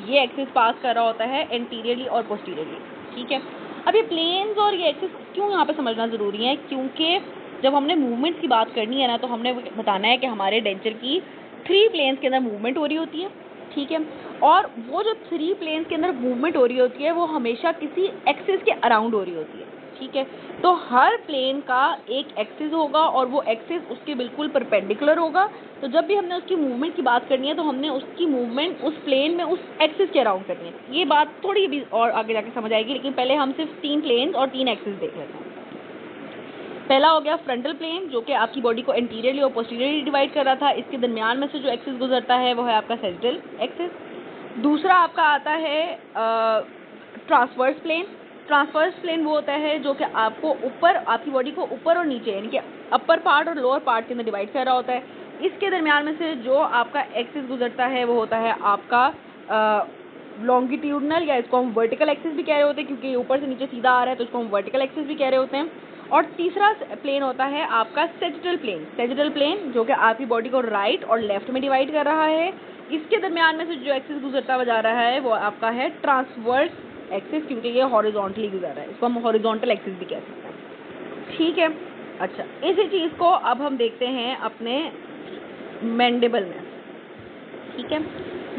ये एक्सिस पास कर रहा होता है इंटीरियरली और पोस्टीरियरली। ठीक है, अब ये प्लेन्स और ये एक्सिस क्यों यहाँ पे समझना ज़रूरी है, क्योंकि जब हमने मूवमेंट्स की बात करनी है ना, तो हमने बताना है कि हमारे डेंचर की 3 प्लेन्स के अंदर मूवमेंट हो रही होती है। ठीक है, और वो जो 3 प्लेन्स के अंदर मूवमेंट हो रही होती है वो हमेशा किसी एक्सिस के अराउंड हो रही होती है। ठीक है, तो हर प्लेन का एक एक्सिस होगा और वो एक्सिस उसके बिल्कुल परपेंडिकुलर होगा। तो जब भी हमने उसकी मूवमेंट की बात करनी है तो हमने उसकी मूवमेंट उस प्लेन में उस एक्सिस के अराउंड करनी है। ये बात थोड़ी भी और आगे जाके समझ आएगी, लेकिन पहले हम सिर्फ 3 प्लेन्स और 3 एक्सिस देख लेते हैं। पहला हो गया फ्रंटल प्लेन, जो कि आपकी बॉडी को एंटीरियरली और पोस्टीरियरली डिवाइड कर रहा था। इसके दरमियान में से जो एक्सिस गुजरता है वो है आपका सैजिटल एक्सिस। दूसरा आपका आता है ट्रांसवर्स प्लेन। ट्रांसवर्स प्लेन वो होता है जो कि आपको ऊपर, आपकी बॉडी को ऊपर और नीचे यानी कि अपर पार्ट और लोअर पार्ट के अंदर डिवाइड कर रहा होता है। इसके दरमियान में से जो आपका एक्सिस गुजरता है वो होता है आपका लॉन्गिट्यूडनल, या इसको हम वर्टिकल एक्सिस भी कह रहे होते हैं, क्योंकि ये ऊपर से नीचे सीधा आ रहा है तो इसको हम वर्टिकल एक्सिस भी कह रहे होते हैं। और तीसरा प्लेन होता है आपका सैजिटल प्लेन। सैजिटल प्लेन जो कि आपकी बॉडी को राइट और लेफ्ट में डिवाइड कर रहा है। इसके दरमियान में से जो एक्सिस गुजरता हुआ जा रहा है वो आपका है ट्रांसवर्स एक्सिस, क्योंकि ये हॉरिजॉन्टली गुजर रहा है, इसको हम हॉरिजॉन्टल एक्सिस भी कह सकते हैं। ठीक है, अच्छा इसी चीज़ को अब हम देखते हैं अपने मैंडिबल में। ठीक है,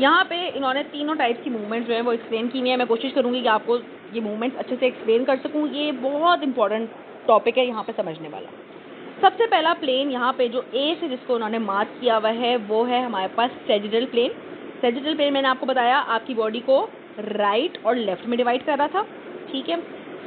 यहाँ पे इन्होंने तीनों टाइप की मूवमेंट जो है वो एक्सप्लेन की हुई है। मैं कोशिश करूँगी कि आपको ये मूवमेंट्स अच्छे से एक्सप्लेन कर सकूँ। ये बहुत इंपॉर्टेंट टॉपिक है यहाँ पे समझने वाला। सबसे पहला प्लेन यहाँ पे जो ए से जिसको उन्होंने मार्क किया हुआ है वो है हमारे पास सैजिटल प्लेन। सैजिटल प्लेन मैंने आपको बताया आपकी बॉडी को राइट और लेफ्ट में डिवाइड कर रहा था। ठीक है,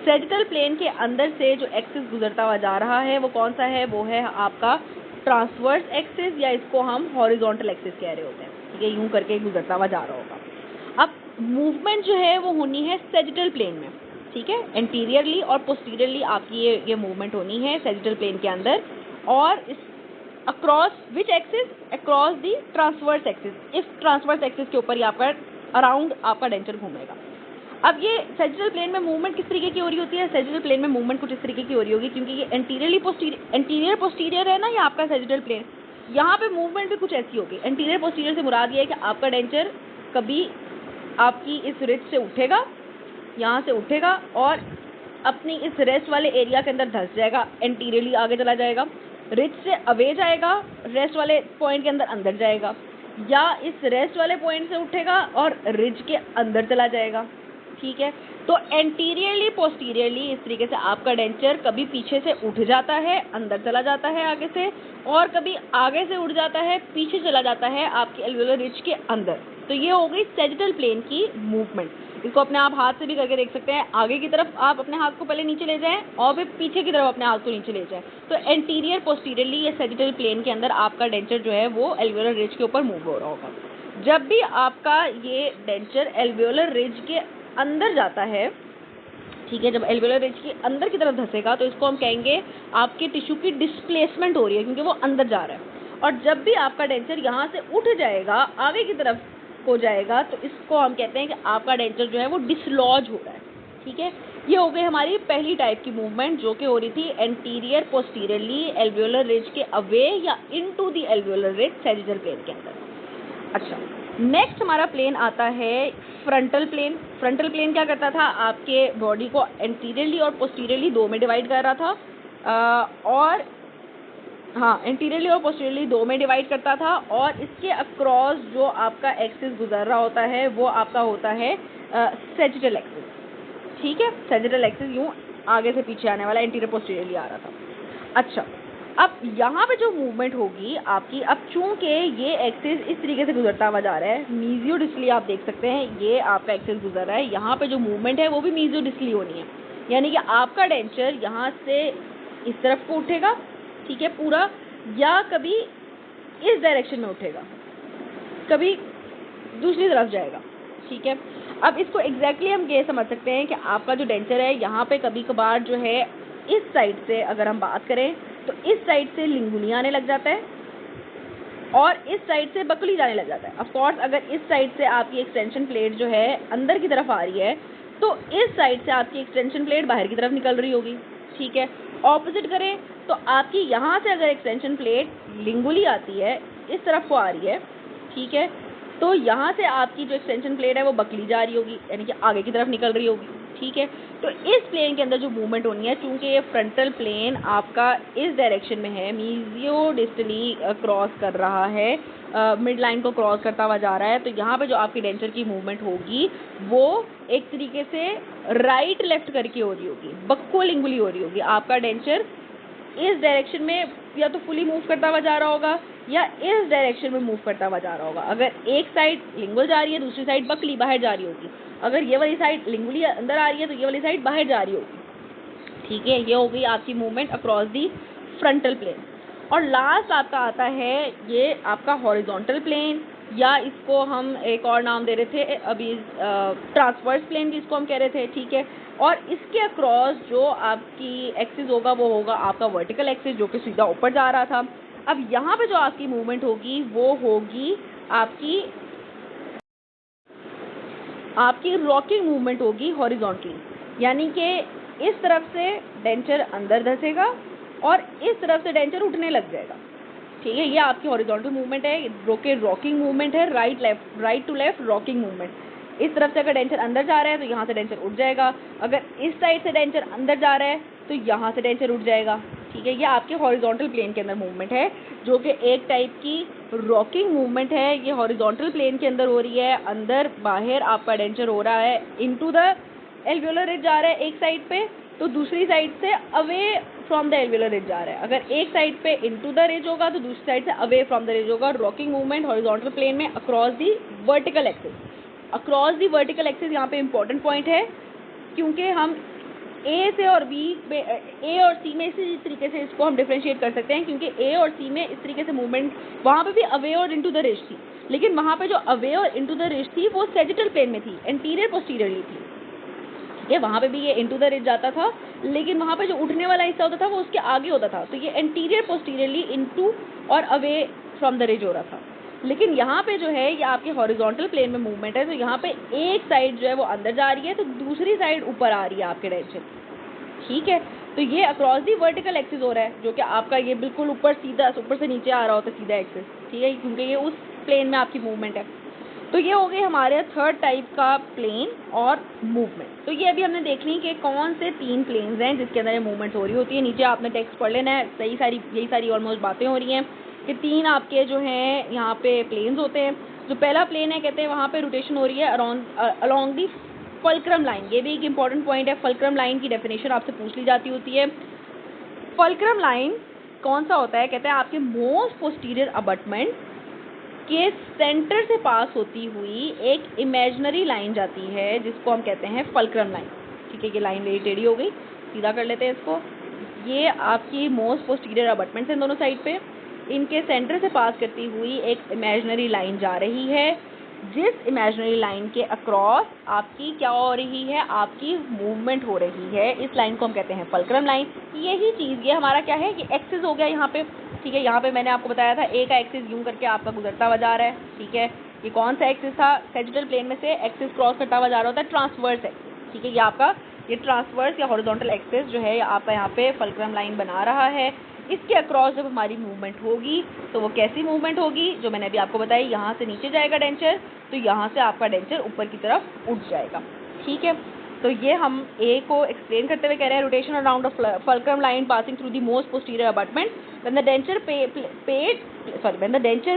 सैजिटल प्लेन के अंदर से जो एक्सिस गुजरता हुआ जा रहा है वो कौन सा है, वो है आपका ट्रांसवर्स एक्सिस, या इसको हम हॉरिजॉन्टल एक्सिस कह रहे होते हैं। ठीक है, यूं करके गुजरता हुआ जा रहा होगा। अब मूवमेंट जो है वो होनी है सैजिटल प्लेन में, ठीक है। एंटीरियरली और पोस्टीरियरली आपकी ये मूवमेंट होनी है सैजिटल प्लेन के अंदर, और इस across which axis, across the transverse axis, इस ट्रांसवर्स एक्सिस के ऊपर ही आपका अराउंड आपका डेंचर घूमेगा। अब ये सैजिटल प्लेन में मूवमेंट किस तरीके की हो रही होती है? सैजिटल प्लेन में मूवमेंट कुछ इस तरीके की हो रही होगी, क्योंकि ये एंटीरियर पोस्टीरियर है ना, ये आपका सैजिटल प्लेन, यहाँ पे मूवमेंट भी कुछ ऐसी होगी। एंटीरियर पोस्टीरियर से मुराद ये है कि आपका डेंचर कभी आपकी इस रिज से उठेगा, यहाँ से उठेगा और अपनी इस रेस्ट वाले एरिया के अंदर धंस जाएगा, एंटीरियरली आगे चला जाएगा, रिज से अवे जाएगा, रेस्ट वाले पॉइंट के अंदर जाएगा, या इस रेस्ट वाले पॉइंट से उठेगा और रिज के अंदर चला जाएगा, ठीक है। तो एंटीरियरली पोस्टीरियरली इस तरीके से आपका डेंचर कभी पीछे से उठ जाता है, अंदर चला जाता है आगे से, और कभी आगे से उठ जाता है, पीछे चला जाता है आपके एल्वियोलर रिज के अंदर। तो ये हो गई सैजिटल प्लेन की मूवमेंट। इसको अपने आप हाथ से भी करके देख सकते हैं। आगे की तरफ आप अपने हाथ को पहले नीचे ले जाएं और फिर पीछे की तरफ अपने हाथ को नीचे ले जाएं। तो एंटीरियर पोस्टीरियरली या सैजिटल प्लेन के अंदर आपका डेंचर जो है वो एल्वियोलर रिज के ऊपर मूव हो रहा होगा। जब भी आपका ये डेंचर एल्वियोलर रिज के अंदर जाता है, ठीक है, जब एल्वियोलर रिज के अंदर की तरफ धंसेगा तो इसको हम कहेंगे आपके टिश्यू की डिस्प्लेसमेंट हो रही है, क्योंकि वो अंदर जा रहा है। और जब भी आपका डेंचर यहाँ से उठ जाएगा, आगे की तरफ हो जाएगा, तो इसको हम कहते हैं कि आपका डेंचर जो है वो डिसलॉज हो रहा है, ठीक है। ये हो गई हमारी पहली टाइप की मूवमेंट, जो कि हो रही थी एंटीरियर पोस्टीरियरली एल्वियोलर रिज के अवे या into the alveolar ridge sagittal plane के अंदर। अच्छा, नेक्स्ट हमारा प्लेन आता है फ्रंटल प्लेन। फ्रंटल प्लेन क्या करता था? आपके बॉडी को एंटीरियरली और पोस्टीरियरली दो में डिवाइड कर रहा था, और हाँ, एंटीरियरली और पोस्टीरियरली दो में डिवाइड करता था, और इसके अक्रॉस जो आपका एक्सिस गुजर रहा होता है वो आपका होता है सैजिटल एक्सिस, ठीक है। सैजिटल एक्सिस यूँ आगे से पीछे आने वाला एंटीरियर पोस्टीरियरली आ रहा था। अच्छा, अब यहाँ पे जो मूवमेंट होगी आपकी, अब चूंकि ये एक्सिस इस तरीके से गुजरता हुआ जा रहा है, मीजियो डिस्टली आप देख सकते हैं, ये आपका एक्सिस गुजर रहा है, यहाँ पे जो मूवमेंट है वो भी मीजियो डिस्टली होनी है, यानी कि आपका डेंचर यहाँ से इस तरफ को उठेगा, ठीक है, पूरा, या कभी इस डायरेक्शन में उठेगा, कभी दूसरी तरफ जाएगा, ठीक है। अब इसको एग्जैक्टली हम ये समझ सकते हैं कि आपका जो डेंचर है यहाँ पे कभी कभार जो है इस साइड से अगर हम बात करें तो इस साइड से लिंगुली आने लग जाता है और इस साइड से बकली जाने लग जाता है। ऑफ कोर्स अगर इस साइड से आपकी एक्सटेंशन प्लेट जो है अंदर की तरफ आ रही है तो इस साइड से आपकी एक्सटेंशन प्लेट बाहर की तरफ निकल रही होगी, ठीक है। ऑपोजिट करें तो आपकी यहाँ से अगर एक्सटेंशन प्लेट लिंगुली आती है, इस तरफ को आ रही है, ठीक है, तो यहाँ से आपकी जो एक्सटेंशन प्लेट है वो बकली जा रही होगी, यानी कि आगे की तरफ निकल रही होगी, ठीक है। तो इस प्लेन के अंदर जो मूवमेंट होनी है, चूंकि ये फ्रंटल प्लेन आपका इस डायरेक्शन में है, मीजियो डिस्टली क्रॉस कर रहा है, मिड लाइन को क्रॉस करता हुआ जा रहा है, तो यहाँ पे जो आपकी डेंचर की मूवमेंट होगी वो एक तरीके से राइट लेफ्ट करके हो रही होगी, बक्को लिंगुली हो रही होगी। आपका डेंचर इस डायरेक्शन में या तो फुली मूव करता हुआ जा रहा होगा या इस डायरेक्शन में मूव करता हुआ जा रहा होगा। अगर एक साइड लिंगुल जा रही है, दूसरी साइड बकली बाहर जा रही होगी। अगर ये वाली साइड लिंगुली अंदर आ रही है तो ये वाली साइड बाहर जा रही होगी, ठीक है। ये हो गई आपकी movement across the frontal plane. और लास्ट आपका आता है ये आपका हॉरिजॉन्टल प्लेन, या इसको हम एक और नाम दे रहे थे अभी, ट्रांसवर्स प्लेन भी इसको हम कह रहे थे, ठीक है। और इसके अक्रॉस जो आपकी एक्सिस होगा वो होगा आपका वर्टिकल एक्सिस, जो कि सीधा ऊपर जा रहा था। अब यहाँ पे जो आपकी मूवमेंट होगी वो होगी आपकी रॉकिंग मूवमेंट होगी हॉरिजॉन्टली, यानी कि इस तरफ से डेंचर अंदर धंसेगा और इस तरफ से डेंचर उठने लग जाएगा, ठीक है। ये आपकी हॉरिजॉन्टल मूवमेंट है, रॉकिंग मूवमेंट है, right to left rocking movement. इस तरफ से अगर डेंचर अंदर जा रहा है तो यहाँ से डेंचर उठ जाएगा, अगर इस साइड से डेंचर अंदर जा रहा है तो यहाँ से डेंचर उठ जाएगा, ठीक है। ये आपके हॉरिजॉन्टल प्लेन के अंदर मूवमेंट है, जो कि एक टाइप की रॉकिंग मूवमेंट है। ये हॉरिजॉन्टल प्लेन के अंदर हो रही है, अंदर बाहर आपका डेंचर हो रहा है, इनटू द एल्वियोलर रिज जा रहा है एक साइड पे, तो दूसरी साइड से away from the alveolar ridge जा रहा है। अगर एक साइड पे इनटू द रिज होगा तो दूसरी साइड से अवे फ्रॉम द रिज होगा। रॉकिंग मूवमेंट हॉरिजॉन्टल प्लेन में across the vertical axis. Across the vertical axis यहाँ पे इंपॉर्टेंट पॉइंट है, क्योंकि हम ए से और बी में, ए और सी में इसी तरीके से इसको हम डिफ्रेंशिएट कर सकते हैं, क्योंकि ए और सी में इस तरीके से मूवमेंट, वहाँ पे भी अवे और इनटू द रिज थी, लेकिन वहाँ पे जो अवे और इनटू द रिज थी वो सैजिटल प्लेन में थी, एंटीरियर पोस्टीरियरली थी। ये वहाँ पे भी ये इनटू द रिज जाता था, लेकिन वहाँ पे जो उठने वाला हिस्सा होता था वो उसके आगे होता था, तो ये एंटीरियर पोस्टीरियरली इनटू और अवे फ्रॉम द रिज हो रहा था। लेकिन यहाँ पे जो है ये आपके हॉरिजॉन्टल प्लेन में मूवमेंट है, तो यहाँ पे एक साइड जो है वो अंदर जा रही है, तो दूसरी साइड ऊपर आ रही है आपके टेंशन। ठीक है, तो ये अक्रॉस दी वर्टिकल एक्सिस हो रहा है, जो कि आपका ये बिल्कुल ऊपर सीधा, ऊपर से नीचे आ रहा होता है सीधा एक्सिस। ठीक है, क्योंकि ये उस प्लेन में आपकी मूवमेंट है। तो ये हो गई हमारे थर्ड टाइप का प्लेन और मूवमेंट। तो ये अभी हमने देख ली कि कौन से 3 प्लेन्स हैं जिसके अंदर ये मूवमेंट हो रही होती है। नीचे आपने टेक्स्ट पढ़ लेना है, यही सारी ऑलमोस्ट बातें हो रही हैं कि 3 आपके जो हैं यहाँ पे प्लेन्स होते हैं। जो पहला प्लेन है, कहते हैं वहाँ पे रोटेशन हो रही है अलोंग दी फल्क्रम लाइन। ये भी एक इंपॉर्टेंट पॉइंट है, फल्क्रम लाइन की डेफिनेशन आपसे पूछ ली जाती होती है। फल्क्रम लाइन कौन सा होता है, कहते हैं आपके मोस्ट पोस्टीरियर अबटमेंट के सेंटर से पास होती हुई एक इमेजिनरी लाइन जाती है, जिसको हम कहते हैं फल्क्रम लाइन। ठीक है, ये लाइन मेरी टेढ़ी हो गई, सीधा कर लेते हैं इसको। ये आपकी मोस्ट पोस्टीरियर अबटमेंट्स हैं दोनों साइड पे, इनके सेंटर से पास करती हुई एक इमेजिनरी लाइन जा रही है, जिस इमेजिनरी लाइन के अक्रॉस आपकी क्या हो रही है, आपकी मूवमेंट हो रही है। इस लाइन को हम कहते हैं फल्क्रम लाइन। यही चीज़, ये हमारा क्या है, ये एक्सिस हो गया यहाँ पे। ठीक है, यहाँ पे मैंने आपको बताया था ए का एक्सिस यूं करके आपका गुजरता हुआ जा रहा है। ठीक है, ये कौन सा एक्सिस था, सैजिटल प्लेन में से एक्सिस क्रॉस करता हुआ जा रहा होता है, ट्रांसवर्स एक्सिस। ठीक है, ये आपका ये ट्रांसवर्स या हॉरिजॉन्टल एक्सिस जो है आपका यहाँ पे फल्क्रम लाइन बना रहा है। इसके अक्रॉस जब हमारी मूवमेंट होगी तो वो कैसी मूवमेंट होगी, जो मैंने अभी आपको बताई, यहाँ से नीचे जाएगा डेंचर, तो यहाँ से आपका डेंचर ऊपर की तरफ उठ जाएगा। ठीक है, तो ये हम ए को एक्सप्लेन करते हुए कह रहे हैं, rotation around a fulcrum line passing through the most posterior abutment when the denture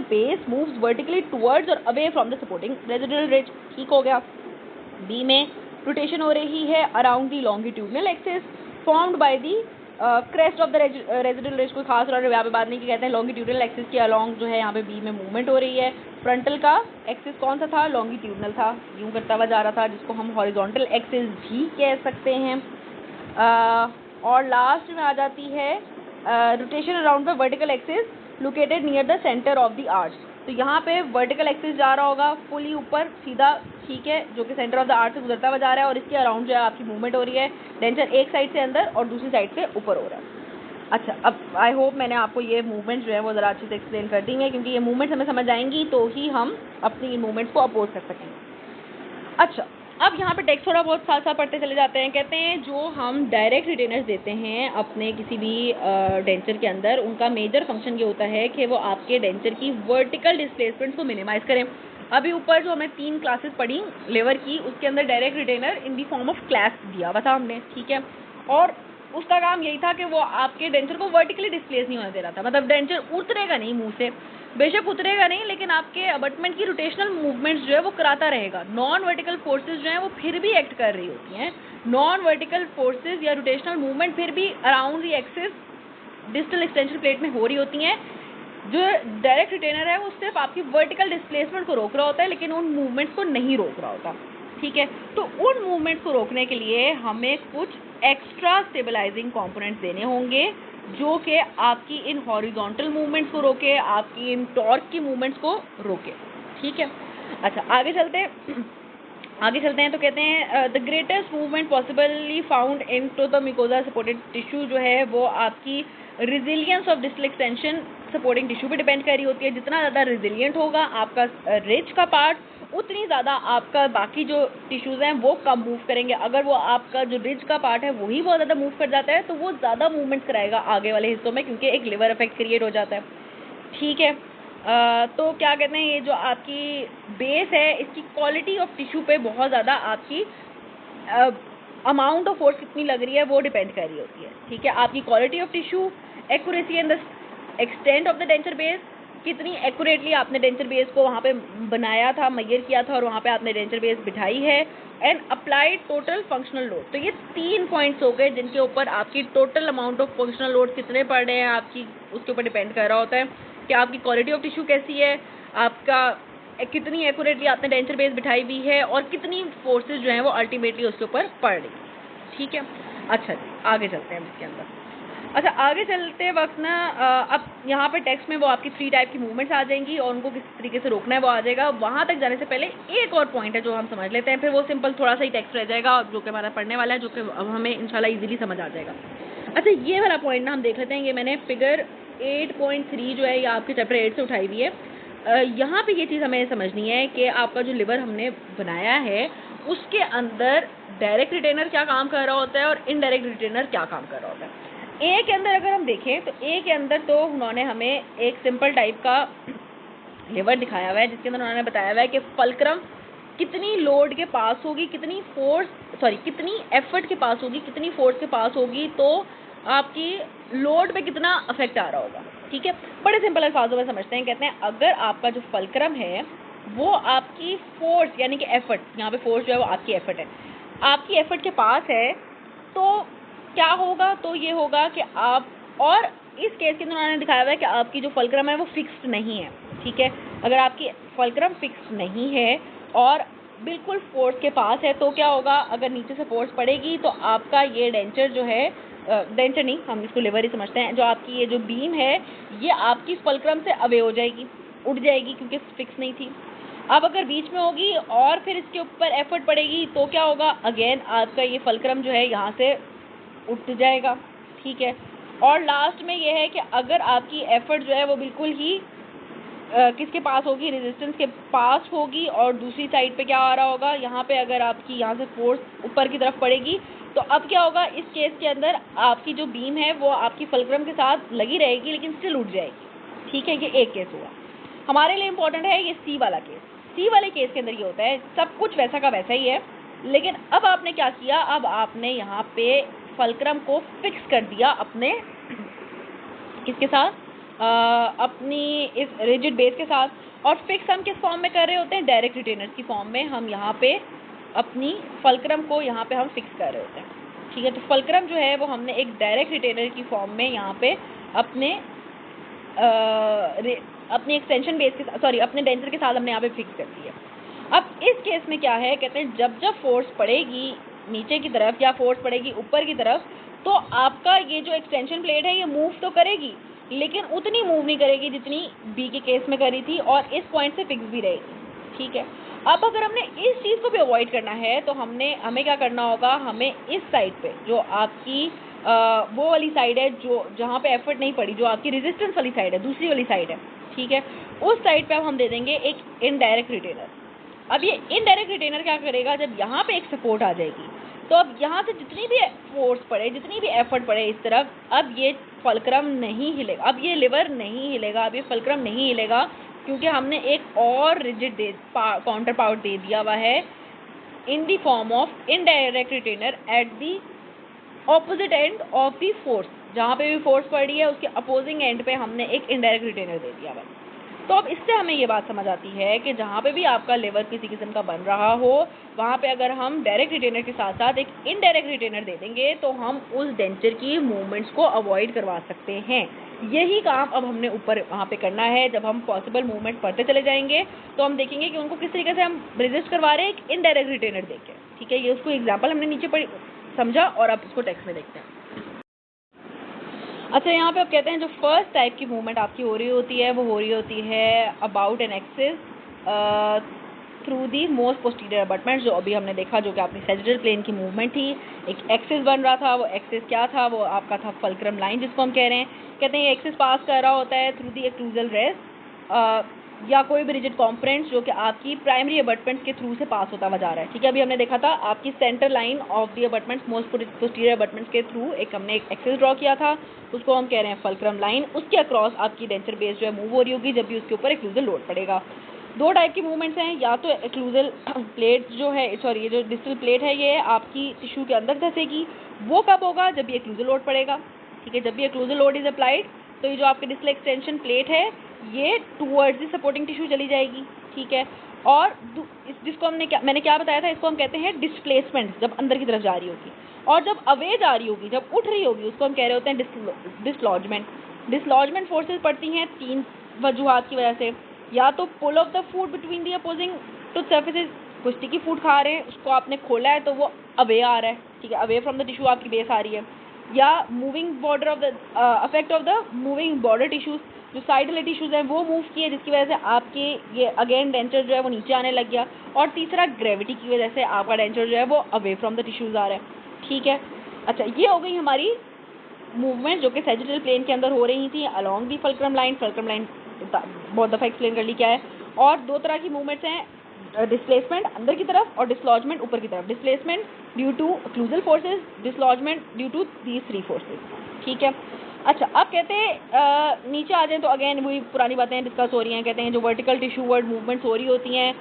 base moves vertically towards or away from the supporting residual ridge। ठीक हो गया। बी में रोटेशन हो रही है around the longitudinal axis formed by the crest of the residual ridge. कोई खास और यहाँ पे बात नहीं की, कहते हैं लॉन्गिट्यूडनल एक्सिस के अलॉन्ग जो है यहाँ पे बी में मूवमेंट हो रही है। फ्रंटल का एक्सिस कौन सा था, लॉन्गिट्यूडनल था, यूं करता हुआ जा रहा था, जिसको हम हॉरिजॉन्टल एक्सिस भी कह सकते हैं। और लास्ट में आ जाती है rotation around the vertical axis located near the centre of the arch. तो यहाँ पे वर्टिकल एक्सिस जा रहा होगा फुली ऊपर सीधा, ठीक है, जो कि सेंटर ऑफ द आर्च से गुजरता हुआ जा रहा है, और इसके अराउंड जो है आपकी मूवमेंट हो रही है। डेंचर एक साइड से अंदर और दूसरी साइड से ऊपर हो रहा है। अच्छा, अब आई होप मैंने आपको ये मूवमेंट जो है वो ज़रा अच्छे से एक्सप्लेन कर दी है, क्योंकि ये मूवमेंट्स हमें समझ आएंगी तो ही हम अपनी इन मूवमेंट्स को अपोज कर सकेंगे। अच्छा, अब यहाँ पे टेक्स्ट थोड़ा बहुत साथ साथ पढ़ते चले जाते हैं। कहते हैं जो हम डायरेक्ट रिटेनर्स देते हैं अपने किसी भी डेंचर के अंदर, उनका मेजर फंक्शन ये होता है कि वो आपके डेंचर की वर्टिकल डिस्प्लेसमेंट को मिनिमाइज़ करें। अभी ऊपर जो हमें 3 क्लासेस पढ़ी लेवर की, उसके अंदर direct retainer in the form of class दिया हुआ था हमने। ठीक है, और उसका काम यही था कि वो आपके डेंचर को वर्टिकली डिस्प्लेस नहीं होने दे रहा था, मतलब डेंचर उतरेगा नहीं मुंह से, बेशक उतरेगा नहीं, लेकिन आपके अबटमेंट की रोटेशनल मूवमेंट्स जो है वो कराता रहेगा। नॉन वर्टिकल फोर्सेस जो हैं वो फिर भी एक्ट कर रही होती हैं। नॉन वर्टिकल फोर्सेस या रोटेशनल मूवमेंट फिर भी around the axis distal extension plate में हो रही होती हैं। जो डायरेक्ट रिटेनर है वो सिर्फ आपकी वर्टिकल डिस्प्लेसमेंट को रोक रहा होता है, लेकिन उन मूवमेंट्स को नहीं रोक रहा होता। ठीक है, तो उन मूवमेंट्स को रोकने के लिए हमें कुछ एक्स्ट्रा स्टेबलाइजिंग कंपोनेंट्स देने होंगे, जो कि आपकी इन हॉरिजॉन्टल मूवमेंट्स को रोके, आपकी इन टॉर्क की मूवमेंट्स को रोके। ठीक है, अच्छा आगे चलते हैं। तो कहते हैं the greatest movement possibly found in to the mucosa supported tissue जो है वो आपकी resilience of distal extension supporting tissue पे डिपेंड कर रही होती है। जितना ज़्यादा रिजिलियंट होगा आपका रिज का पार्ट, उतनी ज़्यादा आपका बाकी जो टिश्यूज़ हैं वो कम मूव करेंगे। अगर वो आपका जो रिज का पार्ट है वही बहुत ज़्यादा मूव कर जाता है तो वो ज़्यादा मूवमेंट कराएगा आगे वाले हिस्सों में, क्योंकि एक लिवर इफेक्ट क्रिएट हो जाता है। ठीक है, तो क्या कहते हैं, ये जो आपकी बेस है इसकी क्वालिटी ऑफ टिश्यू पे बहुत ज़्यादा आपकी अमाउंट ऑफ फोर्स कितनी लग रही है वो डिपेंड कर रही होती है। ठीक है, आपकी quality of tissue, accuracy and the extent of the denture base, कितनी एक्यूरेटली आपने डेंचर बेस को वहाँ पे बनाया था, मैयर किया था और वहाँ पे आपने डेंचर बेस बिठाई है, and applied total functional load. तो ये 3 पॉइंट्स हो गए जिनके ऊपर आपकी total amount of functional load कितने पड़ रहे हैं आपकी, उसके ऊपर डिपेंड कर रहा होता है कि आपकी क्वालिटी ऑफ टिश्यू कैसी है, आपका कितनी एक्यूरेटली आपने डेंचर बेस बिठाई हुई है, और कितनी फोर्सेज जो हैं वो अल्टीमेटली उसके ऊपर पड़ रही। ठीक है, अच्छा जी, आगे चलते हैं इसके अंदर। अच्छा, आगे चलते वक्त ना अब यहाँ पे टेक्स्ट में वो आपकी 3 टाइप की मूवमेंट्स आ जाएंगी और उनको किस तरीके से रोकना है वो आ जाएगा। वहाँ तक जाने से पहले एक और पॉइंट है जो हम समझ लेते हैं, फिर वो सिंपल थोड़ा सा ही टेक्स्ट रह जाएगा जो कि हमारा पढ़ने वाला है, जो कि अब हमें इंशाल्लाह ईजिली समझ आ जाएगा। अच्छा, ये वाला पॉइंट ना हम देख लेते हैं। ये मैंने फिगर 8.3 जो है ये आपके चैप्टर 8 से उठाई हुई है। यहाँ पे ये चीज़ हमें समझनी है कि आपका जो लिवर हमने बनाया है उसके अंदर डायरेक्ट रिटेनर क्या काम कर रहा होता है और इनडायरेक्ट रिटेनर क्या काम कर रहा होता है। ए के अंदर अगर हम देखें तो ए के अंदर तो उन्होंने हमें एक सिंपल टाइप का लिवर दिखाया हुआ है जिसके अंदर उन्होंने बताया हुआ है कि फल्क्रम कितनी लोड के पास होगी, कितनी एफर्ट के पास होगी, कितनी फोर्स के पास होगी तो आपकी लोड पे कितना अफेक्ट आ रहा होगा। ठीक है, बड़े सिंपल अल्फाजों में समझते हैं। कहते हैं अगर आपका जो फल्क्रम है वो आपकी फोर्स यानी कि एफर्ट, यहाँ पे फोर्स जो है वो आपकी एफर्ट है, आपकी एफर्ट के पास है तो क्या होगा, तो ये होगा कि आप, और इस केस के अंदर उन्होंने दिखाया हुआ है कि आपकी जो फल्क्रम है वो फिक्स्ड नहीं है। ठीक है, अगर आपकी फल्क्रम फिक्स्ड नहीं है और बिल्कुल फोर्स के पास है तो क्या होगा, अगर नीचे से फोर्स पड़ेगी तो आपका ये डेंचर जो है, डेंचर नहीं, हम इसको लिवर ही समझते हैं, जो आपकी ये जो बीम है ये आपकी फल्क्रम से अवे हो जाएगी, उठ जाएगी क्योंकि फिक्स नहीं थी। अब अगर बीच में होगी और फिर इसके ऊपर एफर्ट पड़ेगी तो क्या होगा, अगेन आपका ये फल्क्रम जो है यहाँ से उठ जाएगा। ठीक है, और लास्ट में ये है कि अगर आपकी एफर्ट जो है वो बिल्कुल ही किसके पास होगी, रेजिस्टेंस के पास होगी, और दूसरी साइड पे क्या आ रहा होगा, यहाँ पे अगर आपकी यहाँ से फोर्स ऊपर की तरफ पड़ेगी तो अब क्या होगा, इस केस के अंदर आपकी जो बीम है वो आपकी फल्क्रम के साथ लगी रहेगी लेकिन स्टिल उठ जाएगी। ठीक है, ये एक केस हुआ। हमारे लिए इम्पोर्टेंट है ये सी वाला केस। सी वाले केस के अंदर ये होता है, सब कुछ वैसा का वैसा ही है, लेकिन अब आपने क्या किया, अब आपने यहाँ पे फल्क्रम को फिक्स कर दिया अपने किसके साथ, अपनी इस रिजिड बेस के साथ। और फिक्स हम किस फॉर्म में कर रहे होते हैं, डायरेक्ट रिटेनर्स की फॉर्म में हम यहाँ पे अपनी फल्क्रम को यहाँ पे हम फिक्स कर रहे होते हैं। ठीक है, तो फल्क्रम जो है वो हमने एक डायरेक्ट रिटेनर की फॉर्म में यहाँ पे अपने अपनी एक्सटेंशन बेस के, सॉरी अपने डेंचर के साथ हमने यहाँ पे फिक्स कर दिया। अब इस केस में क्या है, कहते हैं जब जब फोर्स पड़ेगी नीचे की तरफ या फोर्स पड़ेगी ऊपर की तरफ तो आपका ये जो एक्सटेंशन प्लेट है ये मूव तो करेगी लेकिन उतनी मूव नहीं करेगी जितनी बी के केस में करी थी, और इस पॉइंट से फिक्स भी रहेगी। ठीक है, अब अगर हमने इस चीज़ को भी अवॉइड करना है तो हमें क्या करना होगा, हमें इस साइड पे जो आपकी वो वाली साइड है जो जहाँ पे एफर्ट नहीं पड़ी, जो आपकी रेजिस्टेंस वाली साइड है, दूसरी वाली साइड है। ठीक है, उस साइड पे अब हम दे देंगे एक इनडायरेक्ट रिटेनर। अब ये इनडायरेक्ट रिटेनर क्या करेगा, जब यहाँ पे एक सपोर्ट आ जाएगी तो अब यहाँ से जितनी भी फोर्स पड़े, जितनी भी एफर्ट पड़े इस तरफ, अब ये फल्क्रम नहीं हिलेगा, अब ये लिवर नहीं हिलेगा, अब ये फल्क्रम नहीं हिलेगा क्योंकि हमने एक और रिजिड काउंटर पार्ट दे दिया हुआ है in the form of indirect retainer at the opposite end of the force. जहाँ पे भी फोर्स पड़ी है उसके अपोजिंग एंड पे हमने एक इनडायरेक्ट रिटेनर दे दिया हुआ। तो अब इससे हमें ये बात समझ आती है कि जहाँ पे भी आपका लिवर किसी किस्म का बन रहा हो वहाँ पे अगर हम डायरेक्ट रिटेनर के साथ साथ एक इनडायरेक्ट रिटेनर दे देंगे तो हम उस डेंचर की मूवमेंट्स को अवॉइड करवा सकते हैं। यही काम अब हमने ऊपर वहाँ पे करना है। जब हम पॉसिबल मूवमेंट पढ़ते चले जाएंगे तो हम देखेंगे कि उनको किस तरीके से हम रेजिस्ट करवा रहे हैं एक इनडायरेक्ट रिटेनर देके। ठीक है, ये उसको एग्जाम्पल हमने नीचे पढ़ी समझा और अब इसको टेक्स्ट में देखते हैं। अच्छा, यहाँ पे आप कहते हैं जो फर्स्ट टाइप की मूवमेंट आपकी हो रही होती है वो हो रही होती है about an axis through the most posterior abutment, जो अभी हमने देखा जो कि अपनी सैजिटल प्लेन की मूवमेंट थी। एक एक्सिस बन रहा था, वो एक्सिस क्या था, वो आपका था फल्क्रम लाइन जिसको हम कह रहे हैं। कहते हैं ये एक्सिस पास कर रहा होता है थ्रू दी एक्लूजल रेस या कोई भी रिजिड कॉम्पोनेंट जो कि आपकी प्राइमरी अबटमेंट्स के थ्रू से पास होता हुआ जा रहा है। ठीक है, अभी हमने देखा था आपकी centre line of the abutments most posterior abutments के थ्रू हमने एक एक्सिस ड्रॉ किया था, उसको हम कह रहे हैं फल्क्रम लाइन। उसके अक्रॉस आपकी डेंचर बेस जो है मूव हो रही होगी जब भी उसके ऊपर एक्लूजल लोड पड़ेगा। दो टाइप की मूवमेंट्स हैं, या तो एक्लूजल प्लेट जो है, सॉरी ये जो डिस्टल प्लेट है ये आपकी टिश्यू के अंदर धंसेगी। वो कब होगा, जब भी एक्लूजल लोड पड़ेगा। ठीक है, जब भी एक्लूजल लोड इज अप्लाइड तो ये जो आपकी डिस्टल एक्सटेंशन प्लेट है ये टूवर्ड्स दी सपोर्टिंग टिश्यू चली जाएगी। ठीक है, और जिसको मैंने क्या बताया था, इसको हम कहते हैं डिस्प्लेसमेंट, जब अंदर की तरफ जा रही होगी। और जब अवे जा रही होगी, जब उठ रही होगी, उसको हम कह रहे होते हैं डिसलॉजमेंट। डिसलॉजमेंट फोर्सेस पड़ती हैं तीन वजूहात की वजह से, या तो pull of the food between the opposing tooth surfaces, कोई स्टिकी फूड खा रहे हैं, उसको आपने खोला है तो वो अवे आ रहा है, ठीक है, अवे फ्रॉम द टिश्यू आपकी बेस आ रही है। या moving border of the affect of the moving border tissues, जो साइड वाले टिश्यूज हैं वो मूव किए, जिसकी वजह से आपके ये अगेन डेंचर जो है वो नीचे आने लग गया। और तीसरा, ग्रेविटी की वजह से आपका डेंचर जो है वो अवे फ्रॉम द टिश्यूज आ रहा है, ठीक है। अच्छा, ये हो गई हमारी मूवमेंट जो कि सैजिटल प्लेन के अंदर हो रही थी along the fulcrum line. Fulcrum line बहुत दफ़ा एक्सप्लेन कर ली क्या है। और दो तरह की मूवमेंट्स हैं, डिस्प्लेसमेंट अंदर की तरफ और डिसलॉजमेंट ऊपर की तरफ। Displacement due to occlusal forces, dislodgement due to these 3 forces, ठीक है। अच्छा, अब कहते हैं नीचे आ जाएं तो अगेन वही पुरानी बातें डिस्कस हो रही हैं। कहते हैं जो वर्टिकल टिश्यू वर्ड मूवमेंट्स हो रही होती हैं,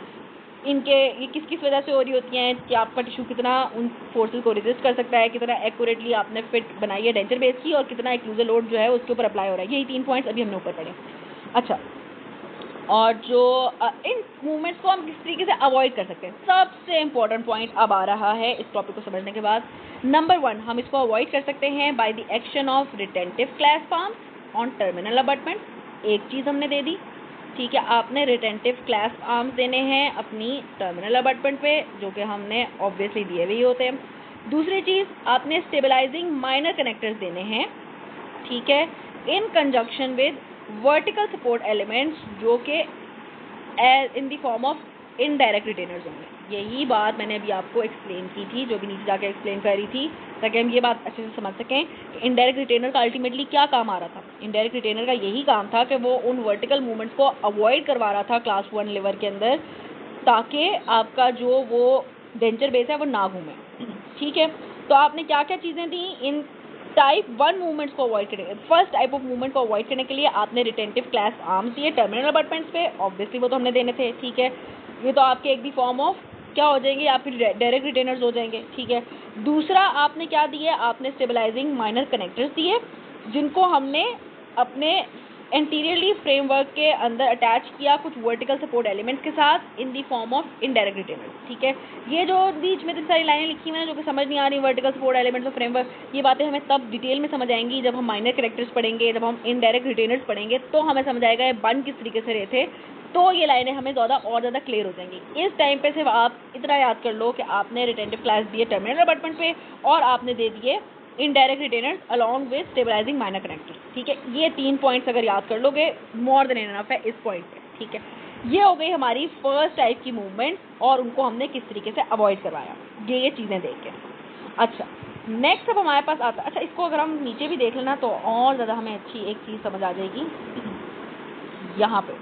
इनके ये किस किस वजह से हो रही होती हैं कि आपका टिश्यू कितना उन फोर्सेस को रेजिस्ट कर सकता है, कितना एक्यूरेटली आपने फिट बनाई है डेंचर बेस की, और कितना एक्लूजल लोड जो है उसके ऊपर अप्लाई हो रहा है। यही 3 पॉइंट्स अभी हमने ऊपर पढ़े। अच्छा, और जो इन मूवमेंट्स को हम किस तरीके से अवॉइड कर सकते हैं, सबसे इम्पोर्टेंट पॉइंट अब आ रहा है इस टॉपिक को समझने के बाद। नंबर 1, हम इसको अवॉइड कर सकते हैं by the action of retentive clasp arms on terminal abutment. एक चीज़ हमने दे दी, ठीक है, आपने रिटेंटिव क्लैस्प आर्म्स देने हैं अपनी टर्मिनल अबटमेंट पे, जो कि हमने ऑब्वियसली दिए हुए ही होते हैं। दूसरी चीज़, आपने स्टेबलाइजिंग माइनर कनेक्टर्स देने हैं, ठीक है, इन conjunction with vertical support elements, जो कि इन the form of indirect retainers होंगे। यही बात मैंने अभी आपको एक्सप्लेन की थी, जो भी नीचे जाकर एक्सप्लेन कर रही थी, ताकि हम ये बात अच्छे से समझ सकें कि इनडायरेक्ट रिटेनर का अल्टीमेटली क्या काम आ रहा था। इनडायरेक्ट रिटेनर का यही काम था कि वो उन वर्टिकल मूवमेंट्स को अवॉइड करवा रहा था क्लास 1 लिवर के अंदर, ताकि आपका जो वो डेंचर बेस है वो ना घूमे, ठीक है। तो आपने क्या क्या चीज़ें दी इन टाइप 1 मूवमेंट्स को अवॉइड करने, फर्स्ट टाइप ऑफ मूवमेंट को अवॉइड करने के लिए आपने रिटेंटिव क्लैस्प आर्म्स दिए टर्मिनल अबटमेंट्स पे, ऑब्वियसली वो तो हमने देने थे, ठीक है। ये तो आपके एक दी फॉर्म ऑफ क्या हो जाएंगे, आपके डायरेक्ट रिटेनर्स हो जाएंगे, ठीक है। दूसरा आपने क्या दिए, आपने स्टेबलाइजिंग माइनर कनेक्टर्स दिए, जिनको हमने अपने एंटीरियरली फ्रेमवर्क के अंदर अटैच किया कुछ वर्टिकल सपोर्ट एलिमेंट्स के साथ in the form of indirect retainers, ठीक है। ये जो बीच में इतनी सारी लाइनें लिखी हुई हैं जो कि समझ नहीं आ रही, वर्टिकल सपोर्ट एलिमेंट्स और फ्रेमवर्क, ये बातें हमें तब डिटेल में समझ आएंगी जब हम माइनर करेक्टर्स पढ़ेंगे, जब हम इनडायरेक्ट रिटेनर्स पढ़ेंगे, तो हमें समझ आएगा ये बन किस तरीके से रहे थे, तो ये लाइनें हमें ज़्यादा क्लियर हो जाएंगी। इस टाइम पे सिर्फ आप इतना याद कर लो कि आपने रिटेंटिव क्लास दिए टर्मिनल अबटमेंट पे, और आपने दे दिए indirect retainers along with stabilizing minor connectors, ठीक है। ये 3 पॉइंट्स अगर याद कर लोगे, मोर देन इनफ है इस पॉइंट पे, ठीक है। ये हो गई हमारी फर्स्ट टाइप की मूवमेंट, और उनको हमने किस तरीके से अवॉइड करवाया, ये चीज़ें देख के। अच्छा, नेक्स्ट अब हमारे पास आता, अच्छा इसको अगर हम नीचे भी देख लेना तो और ज़्यादा हमें अच्छी एक चीज़ समझ आ जाएगी यहाँ पे,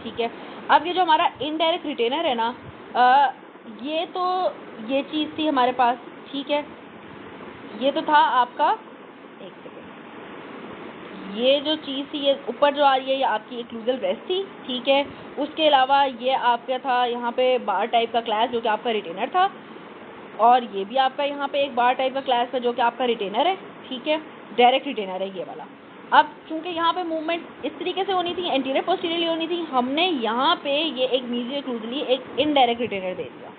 ठीक है। अब ये जो हमारा इनडायरेक्ट रिटेनर है ना, ये तो ये चीज़ थी हमारे पास, ठीक है। ये तो था आपका, एक सेकेंड, ये जो चीज़ थी ये ऊपर जो आ रही है ये आपकी एक्लूजल रेस्ट थी, ठीक है। उसके अलावा ये आपका था यहाँ पे बार टाइप का क्लास जो कि आपका रिटेनर था, और ये भी आपका यहाँ पे एक बार टाइप का क्लास है जो कि आपका रिटेनर है, ठीक है, डायरेक्ट रिटेनर है ये वाला। अब चूंकि यहाँ पे मूवमेंट इस तरीके से होनी थी, एंटीरियर पोस्टीरियरली होनी थी, हमने यहाँ पे ये एक मीडियल एक्लूजली एक इनडायरेक्ट रिटेनर दे दिया।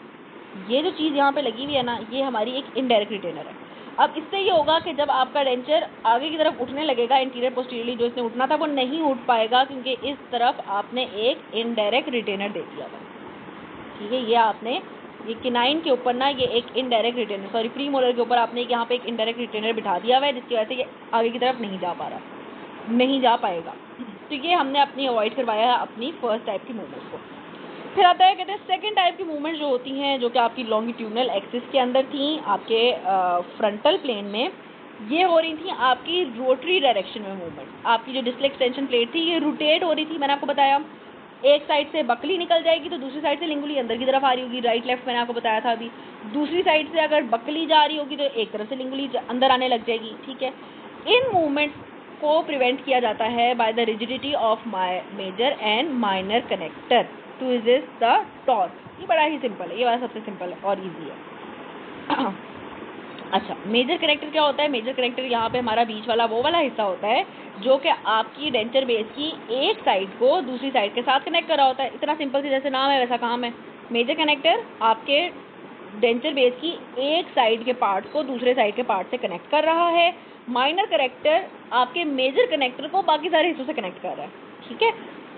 ये जो चीज़ यहाँ पे लगी हुई है ना, ये हमारी एक इनडायरेक्ट रिटेनर है। अब इससे ये होगा कि जब आपका डेंचर आगे की तरफ उठने लगेगा, इंटीरियर पोस्टीरियरली जो इसने उठना था वो नहीं उठ पाएगा, क्योंकि इस तरफ आपने एक इनडायरेक्ट रिटेनर दे दिया था, ठीक है। ये आपने ये किनाइन के ऊपर ना ये एक इनडायरेक्ट रिटेनर, सॉरी प्रीमोलर के ऊपर आपने यहाँ पे एक इनडायरेक्ट रिटेनर बिठा दिया हुआ है, जिसकी वजह से ये आगे की तरफ नहीं जा पा रहा, नहीं जा पाएगा। तो ये हमने अपनी अवॉइड करवाया है अपनी फर्स्ट टाइप की मूवमेंट को। फिर आता है, कहते हैं सेकंड टाइप की मूवमेंट जो होती हैं, जो कि आपकी लॉन्गिट्यूडनल एक्सिस के अंदर थी, आपके फ्रंटल प्लेन में ये हो रही थी आपकी रोटरी डायरेक्शन में मूवमेंट। आपकी जो डिस्टल एक्सटेंशन प्लेट थी ये रोटेट हो रही थी, मैंने आपको बताया। एक साइड से बकली निकल जाएगी तो दूसरी साइड से लिंगुली अंदर की तरफ आ रही होगी, राइट लेफ्ट मैंने आपको बताया था अभी। दूसरी साइड से अगर बकली जा रही होगी तो एक तरफ से लिंगुली अंदर आने लग जाएगी, ठीक है। इन मूवमेंट्स को प्रिवेंट किया जाता है by the rigidity of major and minor connector to resist the torque. ये बड़ा ही सिंपल है, ये वाला सबसे सिंपल है और इजी है। अच्छा, मेजर कनेक्टर क्या होता है? मेजर कनेक्टर यहाँ पे हमारा बीच वाला वो वाला हिस्सा होता है जो कि आपकी डेंचर बेस की एक साइड को दूसरी साइड के साथ कनेक्ट कर रहा होता है। इतना सिंपल सी जैसे नाम है वैसा काम है। मेजर कनेक्टर आपके डेंचर बेस की एक साइड के पार्ट को दूसरे साइड के पार्ट से कनेक्ट कर रहा है। माइनर कनेक्टर आपके मेजर कनेक्टर को बाकी सारे हिस्सों से कनेक्ट कर रहा है, ठीक है।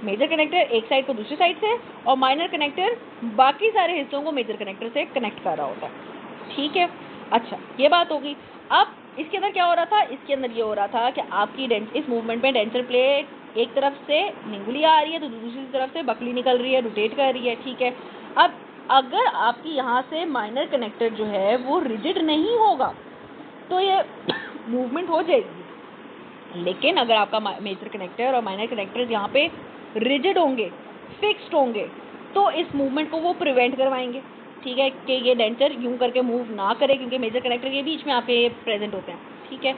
मेजर कनेक्टर एक साइड को दूसरी साइड से, और माइनर कनेक्टर बाकी सारे हिस्सों को मेजर कनेक्टर से कनेक्ट कर रहा होता है। ठीक है, अच्छा ये बात होगी। अब इसके अंदर क्या हो रहा था, इसके अंदर ये हो रहा था कि आपकी इस मूवमेंट में डेंचर प्लेट एक तरफ से लिंगुली आ रही है तो दूसरी तरफ से बकली निकल रही है, रोटेट कर रही है। ठीक है, अब अगर आपकी यहाँ से माइनर कनेक्टर जो है वो रिजिड नहीं होगा तो ये मूवमेंट हो जाएगी, लेकिन अगर आपका मेजर कनेक्टर और माइनर कनेक्टर यहाँ पे रिजिड होंगे, फिक्स्ड होंगे, तो इस मूवमेंट को वो प्रिवेंट करवाएंगे। ठीक है, कि ये डेंचर यूं करके मूव ना करे, क्योंकि मेजर कनेक्टर के बीच में आपके ये प्रेजेंट होते हैं। ठीक है,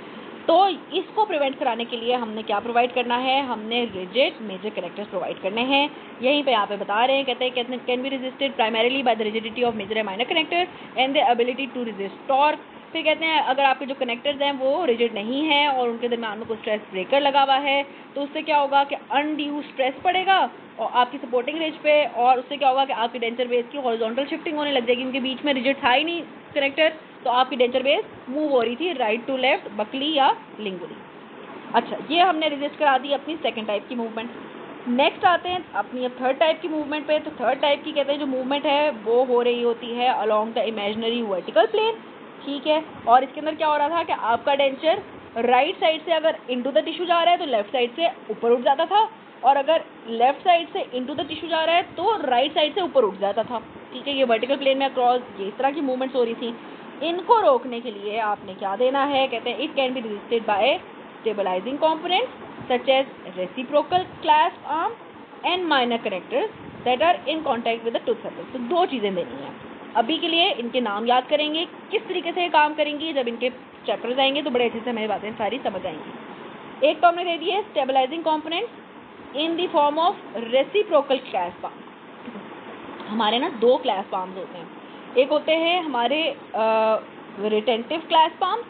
तो इसको प्रिवेंट कराने के लिए हमने क्या प्रोवाइड करना है, हमने रिजिड मेजर कनेक्टर्स प्रोवाइड करने हैं। यहीं पे यहाँ पे बता रहे हैं, कहते हैं can be resisted primarily by the rigidity of major and minor connector and the ability to resist torque. फिर कहते हैं अगर आपके जो कनेक्टर्स हैं वो रिजिड नहीं हैं और उनके दरम्यान में कोई स्ट्रेस ब्रेकर लगा हुआ है, तो उससे क्या होगा कि अनड्यू स्ट्रेस पड़ेगा और आपकी सपोर्टिंग रिज पे, और उससे क्या होगा कि आपकी डेंचर बेस की हॉरिजॉन्टल शिफ्टिंग होने लग जाएगी। उनके बीच में रिजिड था ही नहीं कनेक्टर, तो आपकी डेंचर बेस मूव हो रही थी राइट टू लेफ्ट, बकली या लिंगुली। अच्छा, ये हमने रेजिस्ट करा दी अपनी सेकंड टाइप की मूवमेंट। नेक्स्ट आते हैं अपनी अब थर्ड टाइप की मूवमेंट पे। तो थर्ड टाइप की कहते हैं जो मूवमेंट है वो हो रही होती है along the imaginary vertical plane. ठीक है, और इसके अंदर क्या हो रहा था कि आपका डेंचर राइट साइड से अगर इनटू द टिश्यू जा रहा है तो लेफ्ट साइड से ऊपर उठ जाता था, और अगर लेफ्ट साइड से इनटू द टिश्यू जा रहा है तो राइट साइड से ऊपर उठ जाता था। ठीक है, ये वर्टिकल प्लेन में अक्रॉस ये इस तरह की मूवमेंट्स हो रही थी। इनको रोकने के लिए आपने क्या देना है, कहते हैं it can be resisted by stabilizing components such as reciprocal clasp arm and minor connectors that are in contact with the tooth surface. तो दो चीज़ें देनी है। अभी के लिए इनके नाम याद करेंगे, किस तरीके से काम करेंगी, जब इनके चैप्टर्स आएंगे तो बड़े अच्छे से हमें बातें सारी समझ आएंगी। एक तो हमने दे दी है stabilizing components in the form of reciprocal clasp arm. हमारे ना दो क्लैस्प आर्म्स होते हैं, एक होते हैं हमारे रिटेंटिव क्लैस्प आर्म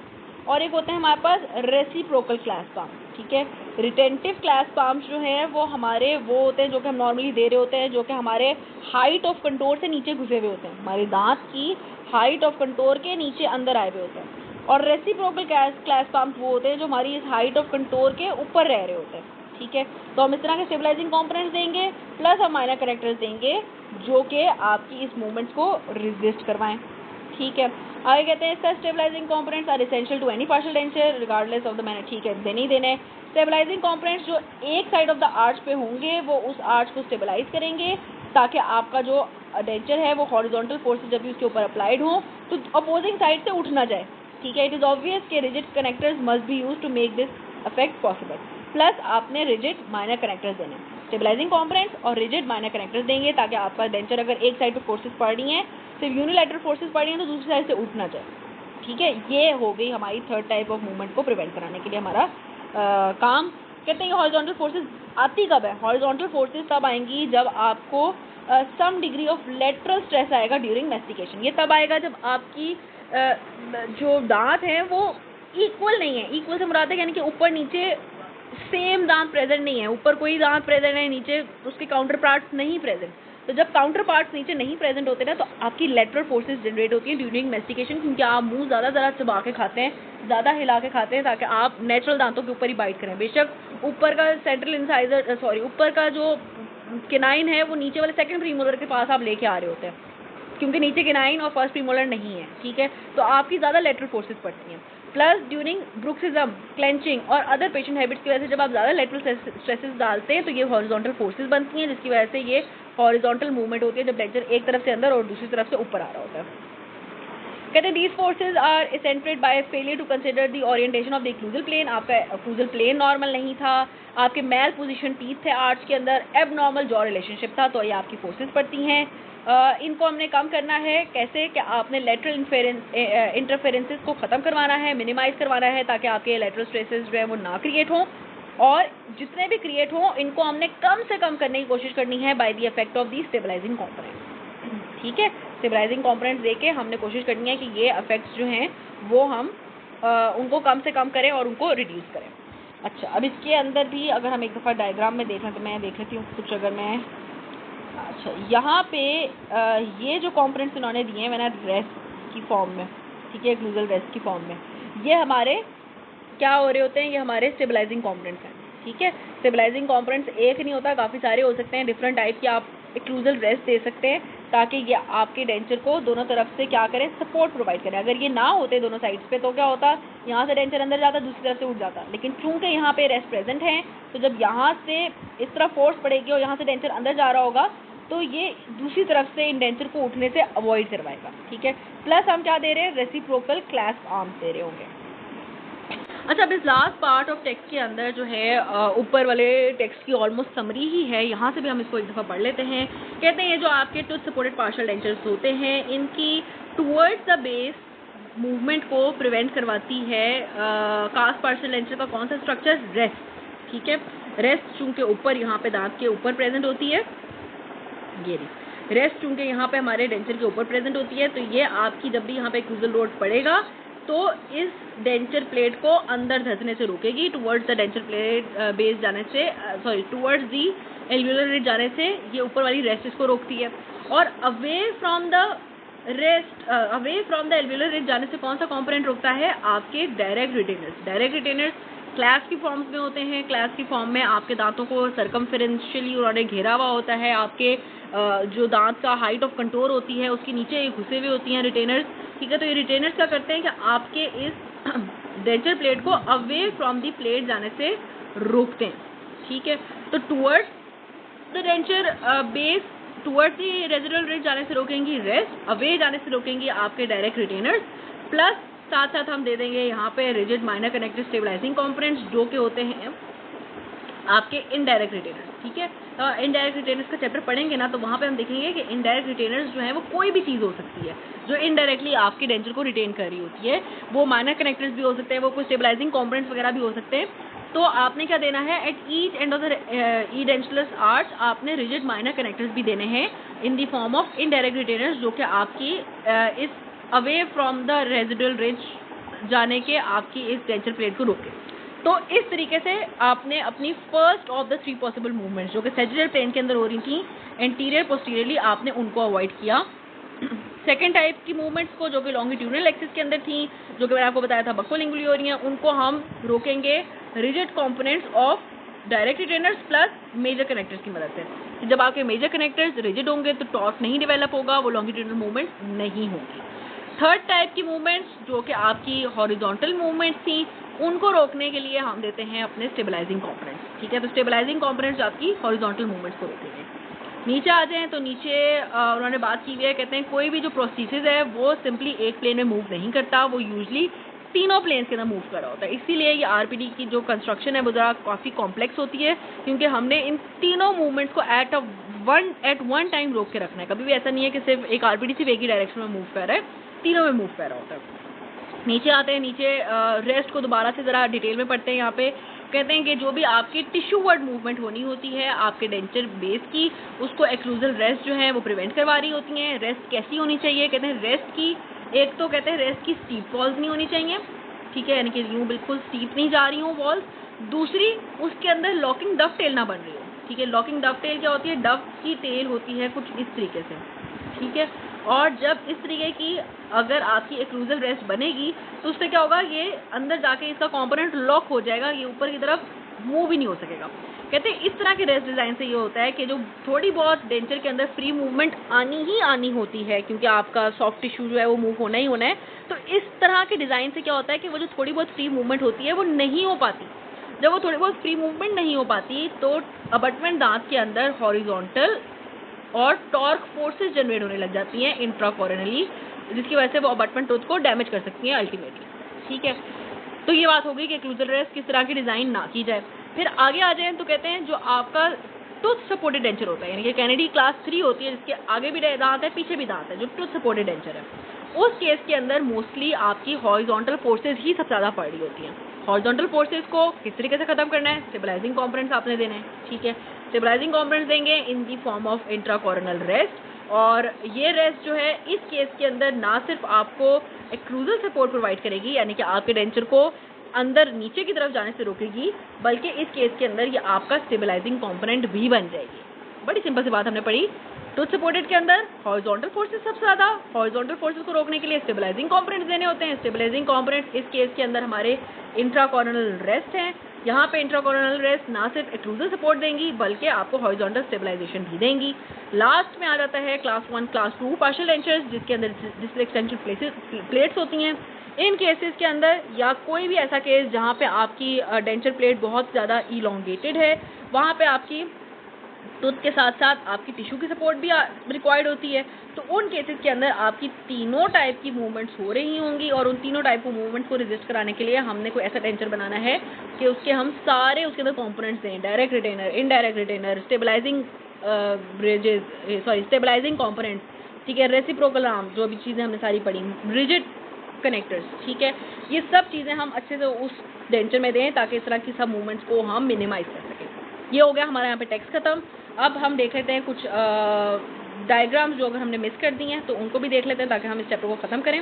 और एक होते हैं हमारे पास रेसिप्रोकल क्लैस्प आर्म। ठीक है, रिटेंटिव क्लैस्प आर्म्स जो हैं वो हमारे वो होते हैं जो कि हम नॉर्मली दे रहे होते हैं, जो कि हमारे हाइट ऑफ कंटोर से नीचे घुसे हुए होते हैं, हमारे दांत की हाइट ऑफ कंटोर के नीचे अंदर आए हुए होते हैं। और रेसिप्रोकल क्लैस्प आर्म्स वो होते हैं जो हमारी इस हाइट ऑफ कंटोर के ऊपर रह रहे होते हैं। ठीक है, तो हम इस तरह के स्टेबलाइजिंग कंपोनेंट्स देंगे, प्लस हम माइनर कनेक्टर्स देंगे जो कि आपकी इस मूवमेंट्स को रेजिस्ट करवाएं। ठीक है, आगे कहते हैं such stabilising components are essential to any partial denture regardless of the manner. ठीक है, देने ही देने। स्टेबलाइजिंग कंपोनेंट्स जो एक साइड ऑफ द आर्च पे होंगे वो उस आर्च को स्टेबलाइज करेंगे ताकि आपका जो डेंचर है वो हॉरिजॉन्टल फोर्सेस जब भी उसके ऊपर अप्लाइड हो तो अपोजिंग साइड से उठ ना जाए। ठीक है, इट इज ऑब्वियस कि rigid connectors must be used to make this effect possible. Plus आपने रिजिड माइनर कनेक्टर्स देने, स्टेबलाइजिंग कंपोनेंट्स और रिजिड माइनर कनेक्टर्स देंगे ताकि आपका डेंचर अगर एक साइड पे फोर्सेस पड़ रही हैं, सिर्फ यूनिलैटरल फोर्सेस पड़ रही हैं, तो दूसरी साइड से उठ ना जाए। ठीक है, ये हो गई हमारी थर्ड टाइप ऑफ मूवमेंट को प्रिवेंट कराने के लिए हमारा काम। कहते हैं हॉरिजॉन्टल फोर्सेस आती कब है, हॉरिजॉन्टल फोर्सेस तब आएंगी जब आपको some degree of lateral stress आएगा ड्यूरिंग मैस्टिकेशन। ये तब आएगा जब आपकी जो दांत हैं वो इक्वल नहीं है। इक्वल से मुराद है यानी कि ऊपर नीचे सेम दांत प्रेजेंट नहीं है, ऊपर कोई दांत प्रेजेंट है, नीचे उसके काउंटर पार्ट्स नहीं प्रेजेंट। तो जब काउंटर पार्ट्स नीचे नहीं प्रेजेंट होते ना तो आपकी लेटरल फोर्सेस जनरेट होती हैं ड्यूरिंग मैस्टिकेशन, क्योंकि आप मुंह ज़्यादा चबा के खाते हैं, ज़्यादा हिला के खाते हैं ताकि आप नेचुरल दांतों के ऊपर ही बाइट करें। बेशक ऊपर का सेंट्रल इंसाइजर ऊपर का जो केनाइन है वो नीचे वाले सेकंड प्रीमोलर के पास आप लेके आ रहे होते हैं, क्योंकि नीचे केनाइन और फर्स्ट प्रीमोलर नहीं है। ठीक है, तो आपकी ज़्यादा लेटरल फोर्सेस पड़ती हैं। प्लस ड्यूरिंग ब्रुक्सिज्म, क्लेंचिंग और अदर पेशेंट हैबिट्स की वजह से जब आप ज़्यादा लेटरल स्ट्रेसेस डालते हैं तो ये हॉरिजॉन्टल फोर्सेस बनती हैं, जिसकी वजह से ये हॉरिजॉन्टल मूवमेंट होती है जब डेंचर एक तरफ से अंदर और दूसरी तरफ से ऊपर आ रहा होता है। कहते हैं दीज फोर्सेज आर एसेंट्रेड by failure to consider the orientation of the occlusal plane. आपका एक्लूजल प्लेन नॉर्मल नहीं था, आपके मेल पोजीशन टीथ थे आर्च के अंदर, एबनॉर्मल जॉ रिलेशनशिप था, तो ये आपकी फोर्सेस पड़ती हैं। इनको हमने कम करना है कैसे कि आपने लेटरल इंटरफेरेंसेस को ख़त्म करवाना है, मिनिमाइज करवाना है ताकि आपके लेटरल स्ट्रेसेस जो है वो ना क्रिएट हों, और जितने भी क्रिएट हों इनको हमने कम से कम करने की कोशिश करनी है by the effect of the stabilizing components. ठीक है, स्टेबलाइजिंग कंपोनेंट्स देके हमने कोशिश करनी है कि ये इफेक्ट्स जो हैं वो हम उनको कम से कम करें और उनको रिड्यूस करें। अच्छा, अब इसके अंदर भी अगर हम एक दफ़ा डायग्राम में देख लें तो मैं देख लेती हूँ कुछ, अगर मैं अच्छा यहाँ पे ये जो कंपोनेंट्स इन्होंने दिए हैं मैंने रेस्ट की फॉर्म में, ठीक है, ग्लूजल रेस्ट की फॉर्म में, ये हमारे क्या हो रहे होते हैं, ये हमारे स्टेबलाइजिंग कंपोनेंट्स हैं। ठीक है। स्टेबलाइजिंग कंपोनेंट्स एक नहीं होता, काफ़ी सारे हो सकते हैं, डिफरेंट टाइप के आप एक्लूजल रेस्ट दे सकते हैं ताकि ये आपके डेंचर को दोनों तरफ से क्या करें, सपोर्ट प्रोवाइड करें। अगर ये ना होते दोनों साइड्स पे तो क्या होता, यहाँ से डेंचर अंदर जाता, दूसरी तरफ से उठ जाता, लेकिन चूंकि यहाँ पे रेस्ट प्रेजेंट है तो जब यहाँ से इस तरफ फोर्स पड़ेगी और यहाँ से डेंचर अंदर जा रहा होगा तो ये दूसरी तरफ से इन डेंचर को उठने से अवॉइड करवाएगा। ठीक है, प्लस हम क्या दे रहे हैं, रेसिप्रोकल क्लैस्प आर्म्स दे रहे होंगे। अच्छा, अब इस लास्ट पार्ट ऑफ टेक्स्ट के अंदर जो है ऊपर वाले टेक्स्ट की ऑलमोस्ट समरी ही है, यहाँ से भी हम इसको एक दफ़ा पढ़ लेते हैं। कहते हैं ये जो आपके टूथ सपोर्टेड पार्शियल डेंचर्स होते हैं इनकी टूवर्ड्स द बेस मूवमेंट को प्रिवेंट करवाती है। कास्ट पार्शियल डेंचर का कौन सा स्ट्रक्चर, रेस्ट। ठीक है, रेस्ट चूंकि ऊपर यहाँ पे दांत के ऊपर प्रेजेंट होती है, ये रेस्ट चूंकि यहाँ पे हमारे डेंचर के ऊपर प्रेजेंट होती है तो ये आपकी जब भी यहाँ पे एक्लूजल रोड पड़ेगा तो इस डेंचर प्लेट को अंदर धंसने से रोकेगी, towards the denture plate base जाने से, टुवर्ड्स दी एल्वियोलर रिज जाने से ये ऊपर वाली रेस्ट इसको रोकती है। और away from the alveolar ridge जाने से कौन सा कंपोनेंट रोकता है, आपके डायरेक्ट रिटेनर्स। डायरेक्ट रिटेनर्स क्लैस की फॉर्म्स में होते हैं। क्लैस की फॉर्म में आपके दांतों को सर्कमफेरेंशियली उन्होंने घेरा हुआ होता है, आपके जो दांत का हाइट ऑफ कंटोर होती है उसके नीचे ये घुसे हुए होती हैं रिटेनर्स। ठीक है, तो ये रिटेनर्स क्या करते हैं कि आपके इस डेंचर प्लेट को अवे फ्रॉम दी प्लेट जाने से रोकते हैं। ठीक है, तो towards the denture base, towards the residual ridge जाने से रोकेंगी रेस्ट, अवे जाने से रोकेंगी आपके डायरेक्ट रिटेनर्स, प्लस साथ साथ हम दे देंगे यहाँ पे rigid minor connected stabilizing components जो के होते हैं आपके इनडायरेक्ट रिटेनर्स। ठीक है, इनडायरेक्ट रिटेनर्स का चैप्टर पढ़ेंगे ना तो वहाँ पे हम देखेंगे कि इनडायरेक्ट रिटेनर्स जो है वो कोई भी चीज़ हो सकती है जो इनडायरेक्टली आपके डेंचर को रिटेन कर रही होती है। वो माइनर कनेक्टर्स भी हो सकते हैं, वो कुछ स्टेबलाइजिंग कंपोनेंट्स वगैरह भी हो सकते हैं। तो आपने क्या देना है, at each end of the edentulous arch आपने रिजिड माइनर कनेक्टर्स भी देने हैं in the form of indirect retainers जो कि आपकी इस away from the residual ridge जाने के आपकी इस डेंचर प्लेट को रोके। तो इस तरीके से आपने अपनी first of the 3 possible movements जो कि सैजिटल प्लेन के अंदर हो रही थी एंटीरियर पोस्टीरियरली, आपने उनको अवॉइड किया। सेकेंड टाइप की मूवमेंट्स को जो कि लॉन्गिट्यूडनल एक्सिस के अंदर थी, जो कि मैंने आपको बताया था बक्कोलिंगुली हो रही हैं, उनको हम रोकेंगे rigid components of direct retainers plus major connectors की मदद से। जब आपके मेजर कनेक्टर्स रिजिड होंगे तो टॉर्क नहीं डेवलप होगा, वो लॉन्गिट्यूडनल मूवमेंट्स नहीं होंगी। थर्ड टाइप की मूवमेंट्स जो कि आपकी हॉरिजॉन्टल मूवमेंट्स थी उनको रोकने के लिए हम देते हैं अपने स्टेबलाइजिंग कंपोनेंट्स। ठीक है, तो स्टेबलाइजिंग कंपोनेंट्स आपकी हॉरिजॉन्टल मूवमेंट्स को रोकेंगे। नीचे आ जाएं तो नीचे उन्होंने बात की हुई है, कहते हैं कोई भी जो प्रोस्थेसिस है वो सिंपली एक प्लेन में मूव नहीं करता, वो यूजली तीनों प्लेन्स के अंदर मूव कर रहा होता है। इसीलिए ये आरपीडी की जो कंस्ट्रक्शन है वो ज़रा काफ़ी कॉम्प्लेक्स होती है क्योंकि हमने इन तीनों मूवमेंट्स को एट वन टाइम रोक के रखना है। कभी भी ऐसा नहीं है कि सिर्फ एक आरपीडी सिर्फ एक ही डायरेक्शन में मूव कर रहा है, तीनों में मूव कर रहा होता है। नीचे आते हैं, नीचे रेस्ट को दोबारा से ज़रा डिटेल में पढ़ते हैं। यहाँ पे कहते हैं कि जो भी आपकी टिश्यू वर्ड मूवमेंट होनी होती है आपके डेंचर बेस की, उसको एक्लूजल रेस्ट जो है वो प्रिवेंट करवा रही होती हैं। रेस्ट कैसी होनी चाहिए, कहते हैं रेस्ट की एक तो कहते हैं रेस्ट की स्टीप वॉल्स नहीं होनी चाहिए। ठीक है, यानी कि यूँ बिल्कुल स्टीप नहीं जा रही हूँ वॉल्स। दूसरी, उसके अंदर लॉकिंग डव टेल ना बन रही हो। ठीक है, लॉकिंग डव टेल क्या होती है, डव की टेल होती है कुछ इस तरीके से। ठीक है, और जब इस तरीके की अगर आपकी एक्लूजल रेस्ट बनेगी तो उससे क्या होगा, ये अंदर जाके इसका कंपोनेंट लॉक हो जाएगा, ये ऊपर की तरफ मूव ही नहीं हो सकेगा। कहते हैं इस तरह के रेस्ट डिज़ाइन से ये होता है कि जो थोड़ी बहुत डेंचर के अंदर फ्री मूवमेंट आनी होती है क्योंकि आपका सॉफ्ट टिश्यू जो है वो मूव होना ही होना है, तो इस तरह के डिज़ाइन से क्या होता है कि वो जो थोड़ी बहुत फ्री मूवमेंट होती है वो नहीं हो पाती। जब वो थोड़ी बहुत फ्री मूवमेंट नहीं हो पाती तो अबटमेंट दांत के अंदर हॉरिजॉन्टल और टॉर्क फोर्सेस जनरेट होने लग जाती हैं इंट्राकोरोनली, जिसकी वजह से वो अबटमेंट टूथ को डैमेज कर सकती हैं अल्टीमेटली। ठीक है, तो ये बात होगी कि एक्लूजल रेस्ट किस तरह की डिज़ाइन ना की जाए। फिर आगे आ जाएं तो कहते हैं जो आपका टूथ सपोर्टेड डेंचर होता है, यानी कि कैनेडी क्लास 3 होती है जिसके आगे भी दांत है पीछे भी दांत है, जो टूथ सपोर्टेड डेंचर है, उस केस के अंदर मोस्टली आपकी हॉरिजॉन्टल फोर्सेज ही सबसे ज़्यादा पड़ रही होती हैं। हॉरिजॉन्टल फोर्सेज को किस तरीके से खत्म करना है, स्टेबलाइजिंग कंपोनेंट्स आपने देने हैं। ठीक है, स्टेबलाइजिंग कंपोनेंट्स देंगे इन दी फॉर्म ऑफ इंट्राकोरोनल रेस्ट, और ये रेस्ट जो है इस केस के अंदर ना सिर्फ आपको एक्लूजल सपोर्ट प्रोवाइड करेगी यानी कि आपके डेंचर को अंदर नीचे की तरफ जाने से रोकेगी, बल्कि इस केस के अंदर ये आपका स्टेबलाइजिंग कंपोनेंट भी बन जाएगी। बड़ी सिंपल सी बात हमने पढ़ी। टूथ सपोर्टेड के अंदर हॉरिजॉन्टल फोर्सेस सबसे ज़्यादा, हॉरिजॉन्टल फोर्सेस को रोकने के लिए स्टेबलाइजिंग कंपोनेंट्स देने होते हैं। स्टेबलाइजिंग कंपोनेंट्स इस केस के अंदर हमारे इंट्राकोरोनल रेस्ट हैं। यहाँ पे इंट्राकोरोनल रेस्ट ना सिर्फ एक्लूजल सपोर्ट देंगी बल्कि आपको हॉरिजॉन्टल स्टेबलाइजेशन भी देंगी। लास्ट में आ जाता है क्लास 1 क्लास 2 पार्शियल डेंचर्स, जिसके अंदर डिस्टल एक्सटेंशन प्लेट्स होती हैं। इन केसेस के अंदर या कोई भी ऐसा केस जहाँ पे आपकी डेंचर प्लेट बहुत ज़्यादा इलोंगेटेड है, वहाँ पे आपकी टूथ के साथ साथ आपकी टिश्यू की सपोर्ट भी रिक्वायर्ड होती है। तो उन केसेस के अंदर आपकी तीनों टाइप की मूवमेंट्स हो रही होंगी और उन तीनों टाइप को मूवमेंट्स को रेजिस्ट कराने के लिए हमने कोई ऐसा डेंचर बनाना है कि उसके हम सारे उसके अंदर कंपोनेंट्स दें, direct retainer, indirect retainer, stabilizing bridges, stabilizing components, ठीक है, रेसिप्रोकल आर्म, जो अभी चीज़ें हमने सारी पढ़ी, रिजिड कनेक्टर्स, ठीक है, ये सब चीज़ें हम अच्छे से उस डेंचर में दें ताकि इस तरह की सब मूवमेंट्स को हम मिनिमाइज कर सकें। ये हो गया हमारा यहाँ पे टेक्स्ट खत्म। अब हम देख लेते हैं कुछ डायग्राम्स जो अगर हमने मिस कर दी हैं तो उनको भी देख लेते हैं ताकि हम इस चैप्टर को ख़त्म करें।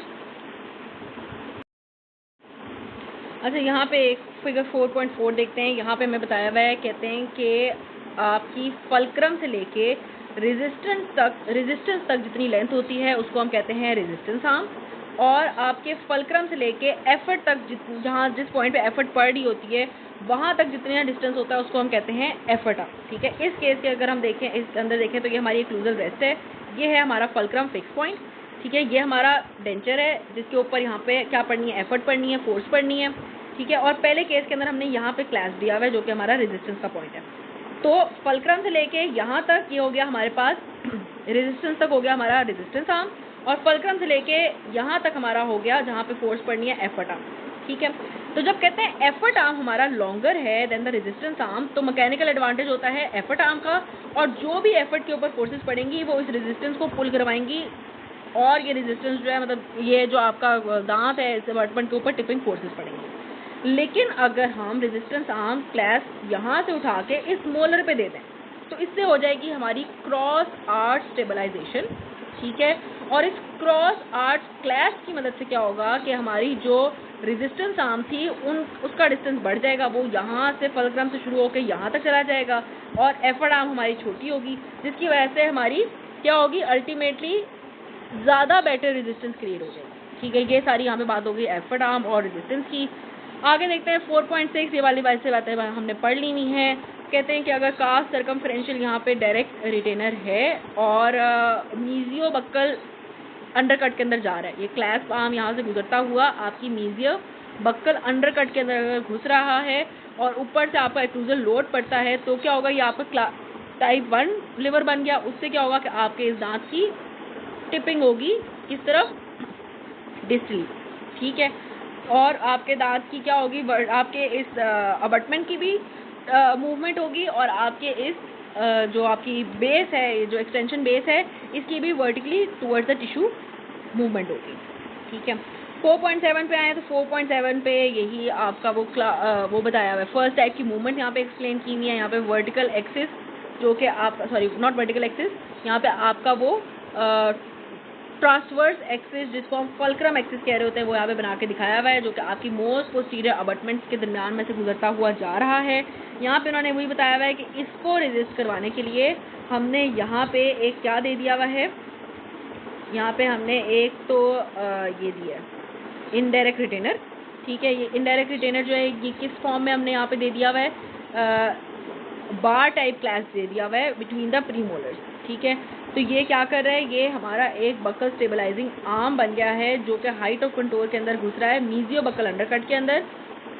अच्छा, यहाँ पे एक फिगर 4.4 देखते हैं। यहाँ पे हमें बताया हुआ है, कहते हैं कि आपकी फल्क्रम से लेके रेजिस्टेंस तक जितनी लेंथ होती है उसको हम कहते हैं रेजिस्टेंस आर्म, और आपके फल्क्रम से लेके एफर्ट तक जहाँ जिस पॉइंट पे एफर्ट पड़ रही होती है वहाँ तक जितना डिस्टेंस होता है उसको हम कहते हैं एफर्ट आर्म, ठीक है। इस केस के अगर हम देखें, इस अंदर देखें तो ये हमारी एक्लूजल रेस्ट है, ये है हमारा फल्क्रम फिक्स पॉइंट, ठीक है, ये हमारा डेंचर है जिसके ऊपर यहाँ पे क्या पढ़नी है, एफर्ट पढ़नी है, फोर्स पढ़नी है, ठीक है। और पहले केस के अंदर हमने यहाँ पे क्लास दिया हुआ है जो कि हमारा रेजिस्टेंस का पॉइंट है। तो फल्क्रम से लेके यहाँ तक ये हो गया हमारे पास रेजिस्टेंस तक हो गया हमारा रेजिस्टेंस आर्म, और फल्क्रम से लेके यहाँ तक हमारा हो गया जहाँ पे फोर्स पढ़नी है एफर्ट आर्म, ठीक है। तो जब कहते हैं एफर्ट आर्म हमारा लॉन्गर है देन द रेजिस्टेंस आर्म, तो मैकेनिकल एडवांटेज होता है एफर्ट आर्म का, और जो भी एफर्ट के ऊपर फोर्सेस पड़ेंगी वो इस रेजिस्टेंस को पुल करवाएंगी, और ये रेजिस्टेंस जो है मतलब ये जो आपका दांत है इस अबटमेंट के ऊपर टिपिंग फोर्सेस पड़ेंगी। लेकिन अगर हम रेजिस्टेंस आर्म क्लैस यहाँ से उठा के इस मोलर पे दे दें तो इससे हो जाएगी हमारी क्रॉस आर्च स्टेबलाइजेशन, ठीक है। और इस क्रॉस आर्च क्लैश की मदद से क्या होगा कि हमारी जो रेजिस्टेंस आर्म थी उसका डिस्टेंस बढ़ जाएगा, वो यहाँ से फल्क्रम से शुरू होकर यहाँ तक चला जाएगा, और एफर्ट आर्म हमारी छोटी होगी जिसकी वजह से हमारी क्या होगी, अल्टीमेटली ज़्यादा बेटर रेजिस्टेंस क्रिएट हो जाएगी, ठीक है। ये सारी यहाँ पे बात होगी एफर्ट आर्म और रेजिस्टेंस की। आगे देखते हैं 4.6, ये वाली बातें हमने पढ़ ली हुई है। कहते हैं कि अगर कास्ट सर्कमफ्रेंशियल यहाँ पे डायरेक्ट रिटेनर है और मीजियो बक्कल अंडरकट के अंदर जा रहा है, ये क्लैस्प आर्म यहाँ से गुजरता हुआ आपकी मीजियो बक्कल अंडरकट के अंदर अगर घुस रहा है और ऊपर से आपका एक्लूजल लोड पड़ता है तो क्या होगा, ये आपका टाइप 1 लिवर बन गया। उससे क्या होगा कि आपके इस दांत की टिपिंग होगी किस तरफ, डिस्टली, ठीक है। और आपके दांत की क्या होगी, आपके इस अबटमेंट की भी मूवमेंट होगी, और आपके इस जो आपकी बेस है, जो एक्सटेंशन बेस है, इसकी भी vertically towards the tissue movement होगी, ठीक है। 4.7 पे आए तो 4.7 पे यही आपका वो बताया हुआ है, फर्स्ट टाइप की मूवमेंट यहाँ पे एक्सप्लेन की हुई है। यहाँ पे वर्टिकल एक्सिस जो कि आप नॉट वर्टिकल एक्सिस, यहाँ पे आपका वो ट्रांसवर्स एक्सिस जिसको हम फल्क्रम एक्सिस कह रहे होते हैं वो यहाँ पे बना के दिखाया हुआ है, जो कि आपकी मोस्ट पोस्टीरियर अबटमेंट्स के दरमियान में से गुजरता हुआ जा रहा है। यहाँ पे उन्होंने वही बताया हुआ है कि इसको रेजिस्ट करवाने के लिए हमने यहाँ पे एक क्या दे दिया हुआ है, यहाँ पे हमने एक तो ये दिया इनडायरेक्ट रिटेनर, ठीक है। ये इनडायरेक्ट रिटेनर जो है ये किस फॉर्म में हमने यहाँ पे दे दिया हुआ है, बार टाइप क्लैस दे दिया हुआ है बिटवीन द प्रीमोलर्स, ठीक है। तो ये क्या कर रहा है, ये हमारा एक बक्कल स्टेबलाइजिंग आर्म बन गया है जो कि हाइट ऑफ कंट्रोल के अंदर घुस रहा है मीजियो बक्कल अंडरकट के अंदर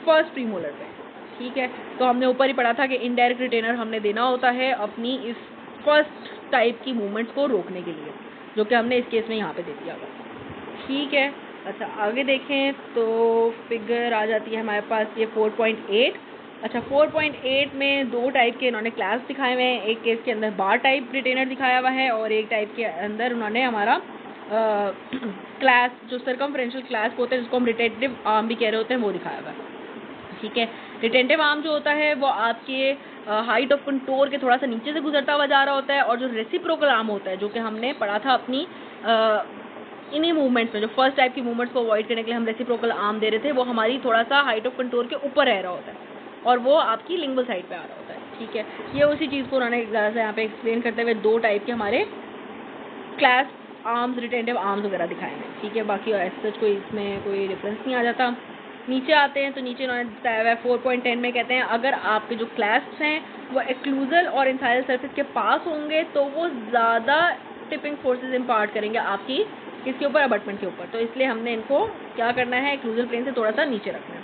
फर्स्ट प्रीमोलर पे, ठीक है। तो हमने ऊपर ही पढ़ा था कि इनडायरेक्ट रिटेनर हमने देना होता है अपनी इस फर्स्ट टाइप की मूवमेंट्स को रोकने के लिए, जो कि हमने इस केस में यहाँ पे दे दिया हुआ, ठीक है। अच्छा, आगे देखें तो फिगर आ जाती है हमारे पास ये 4.8। अच्छा, 4.8 में दो टाइप के इन्होंने क्लास दिखाए हुए हैं, एक केस के अंदर बार टाइप रिटेनर दिखाया हुआ है और एक टाइप के अंदर उन्होंने हमारा क्लास जो सर्कमफ्रेंशियल क्लास होते हैं जिसको हम रिटेंटिव आर्म भी कह रहे होते हैं वो दिखाया हुआ है, ठीक है। रिटेंटिव आर्म जो होता है वो आपके हाइट ऑफ कंटोर के थोड़ा सा नीचे से गुजरता हुआ जा रहा होता है, और जो रेसिप्रोकल आर्म होता है जो कि हमने पढ़ा था अपनी इन्हीं मूवमेंट्स में, जो फर्स्ट टाइप की मूवमेंट्स को अवॉइड करने के लिए हम रेसिप्रोकल आर्म दे रहे थे, वो हमारी थोड़ा सा हाइट ऑफ कंटोर के ऊपर रह रहा होता है और वो आपकी लिंगुअल साइड पे आ रहा होता है, ठीक है। ये उसी चीज़ को उन्होंने ज़्यादा से यहाँ पे एक्सप्लेन करते हुए दो टाइप के हमारे क्लास आर्म्स, रिटेंटिव आर्म्स वगैरह दिखाए हैं, ठीक है। बाकी ऐसा कोई इसमें कोई डिफरेंस नहीं आ जाता। नीचे आते हैं तो नीचे इन्होंने बताया हुआ है 4.10 में कहते हैं अगर आपके जो क्लैस्प्स हैं वो एक्लूजल और इंसाइडल सरफेस के पास होंगे तो वो ज़्यादा टिपिंग फोर्सेस इम्पार्ट करेंगे आपकी किसके ऊपर, अबटमेंट के ऊपर। तो इसलिए हमने इनको क्या करना है, एक्लूजल प्लेन से थोड़ा सा नीचे रखना है।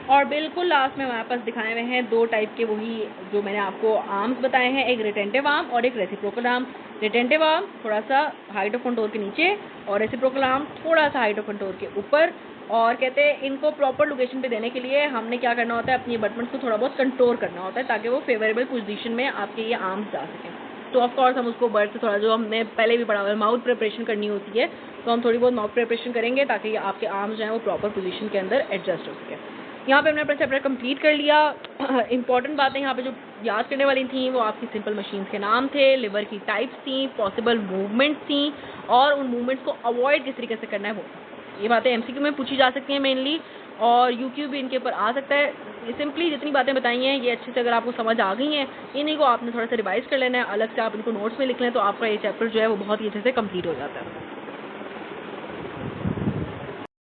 और बिल्कुल लास्ट में हमारे पास दिखाए हुए हैं दो टाइप के, वही जो मैंने आपको आर्म्स बताए हैं, एक रिटेंटिव आर्म और एक रेसिप्रोकल आर्म। रिटेंटिव आर्म थोड़ा सा हाइट ऑफ कंटोर के नीचे और रेसिप्रोकल आर्म थोड़ा सा हाइट ऑफ कंटोर के ऊपर। और कहते हैं इनको प्रॉपर लोकेशन पे देने के लिए हमने क्या करना होता है, अपनी अबटमेंट्स को थोड़ा बहुत कंट्रोल करना होता है ताकि वो फेवरेबल पोजीशन में आपके ये आर्म्स जा सकें। तो ऑफ कोर्स हम उसको बर्ड से थोड़ा, जो हमने पहले भी पढ़ा हुआ है, माउथ प्रिपरेशन करनी होती है, तो हम थोड़ी बहुत माउथ प्रिपरेशन करेंगे ताकि आपके आर्म्स जो हैं वो प्रॉपर पोजीशन के अंदर एडजस्ट हो सके। यहाँ पे हमने अपना चैप्टर कंप्लीट कर लिया। इंपॉर्टेंट बातें यहाँ पे जो याद करने वाली थी वो आपकी सिंपल मशीन्स के नाम थे, लिवर की टाइप्स थी, पॉसिबल मूवमेंट्स थी और उन मूवमेंट्स को अवॉइड किस तरीके से करना है वो। ये बातें एमसीक्यू में पूछी जा सकती हैं मेनली, और यूक्यू भी इनके ऊपर आ सकता है। सिंपली जितनी बातें बताई हैं ये अच्छे से अगर आपको समझ आ गई हैं, इन्हीं को आपने थोड़ा सा रिवाइज कर लेना है, अलग से आप इनको नोट्स में लिख लें तो आपका ये चैप्टर जो है वो बहुत ही अच्छे से कंप्लीट हो जाता है।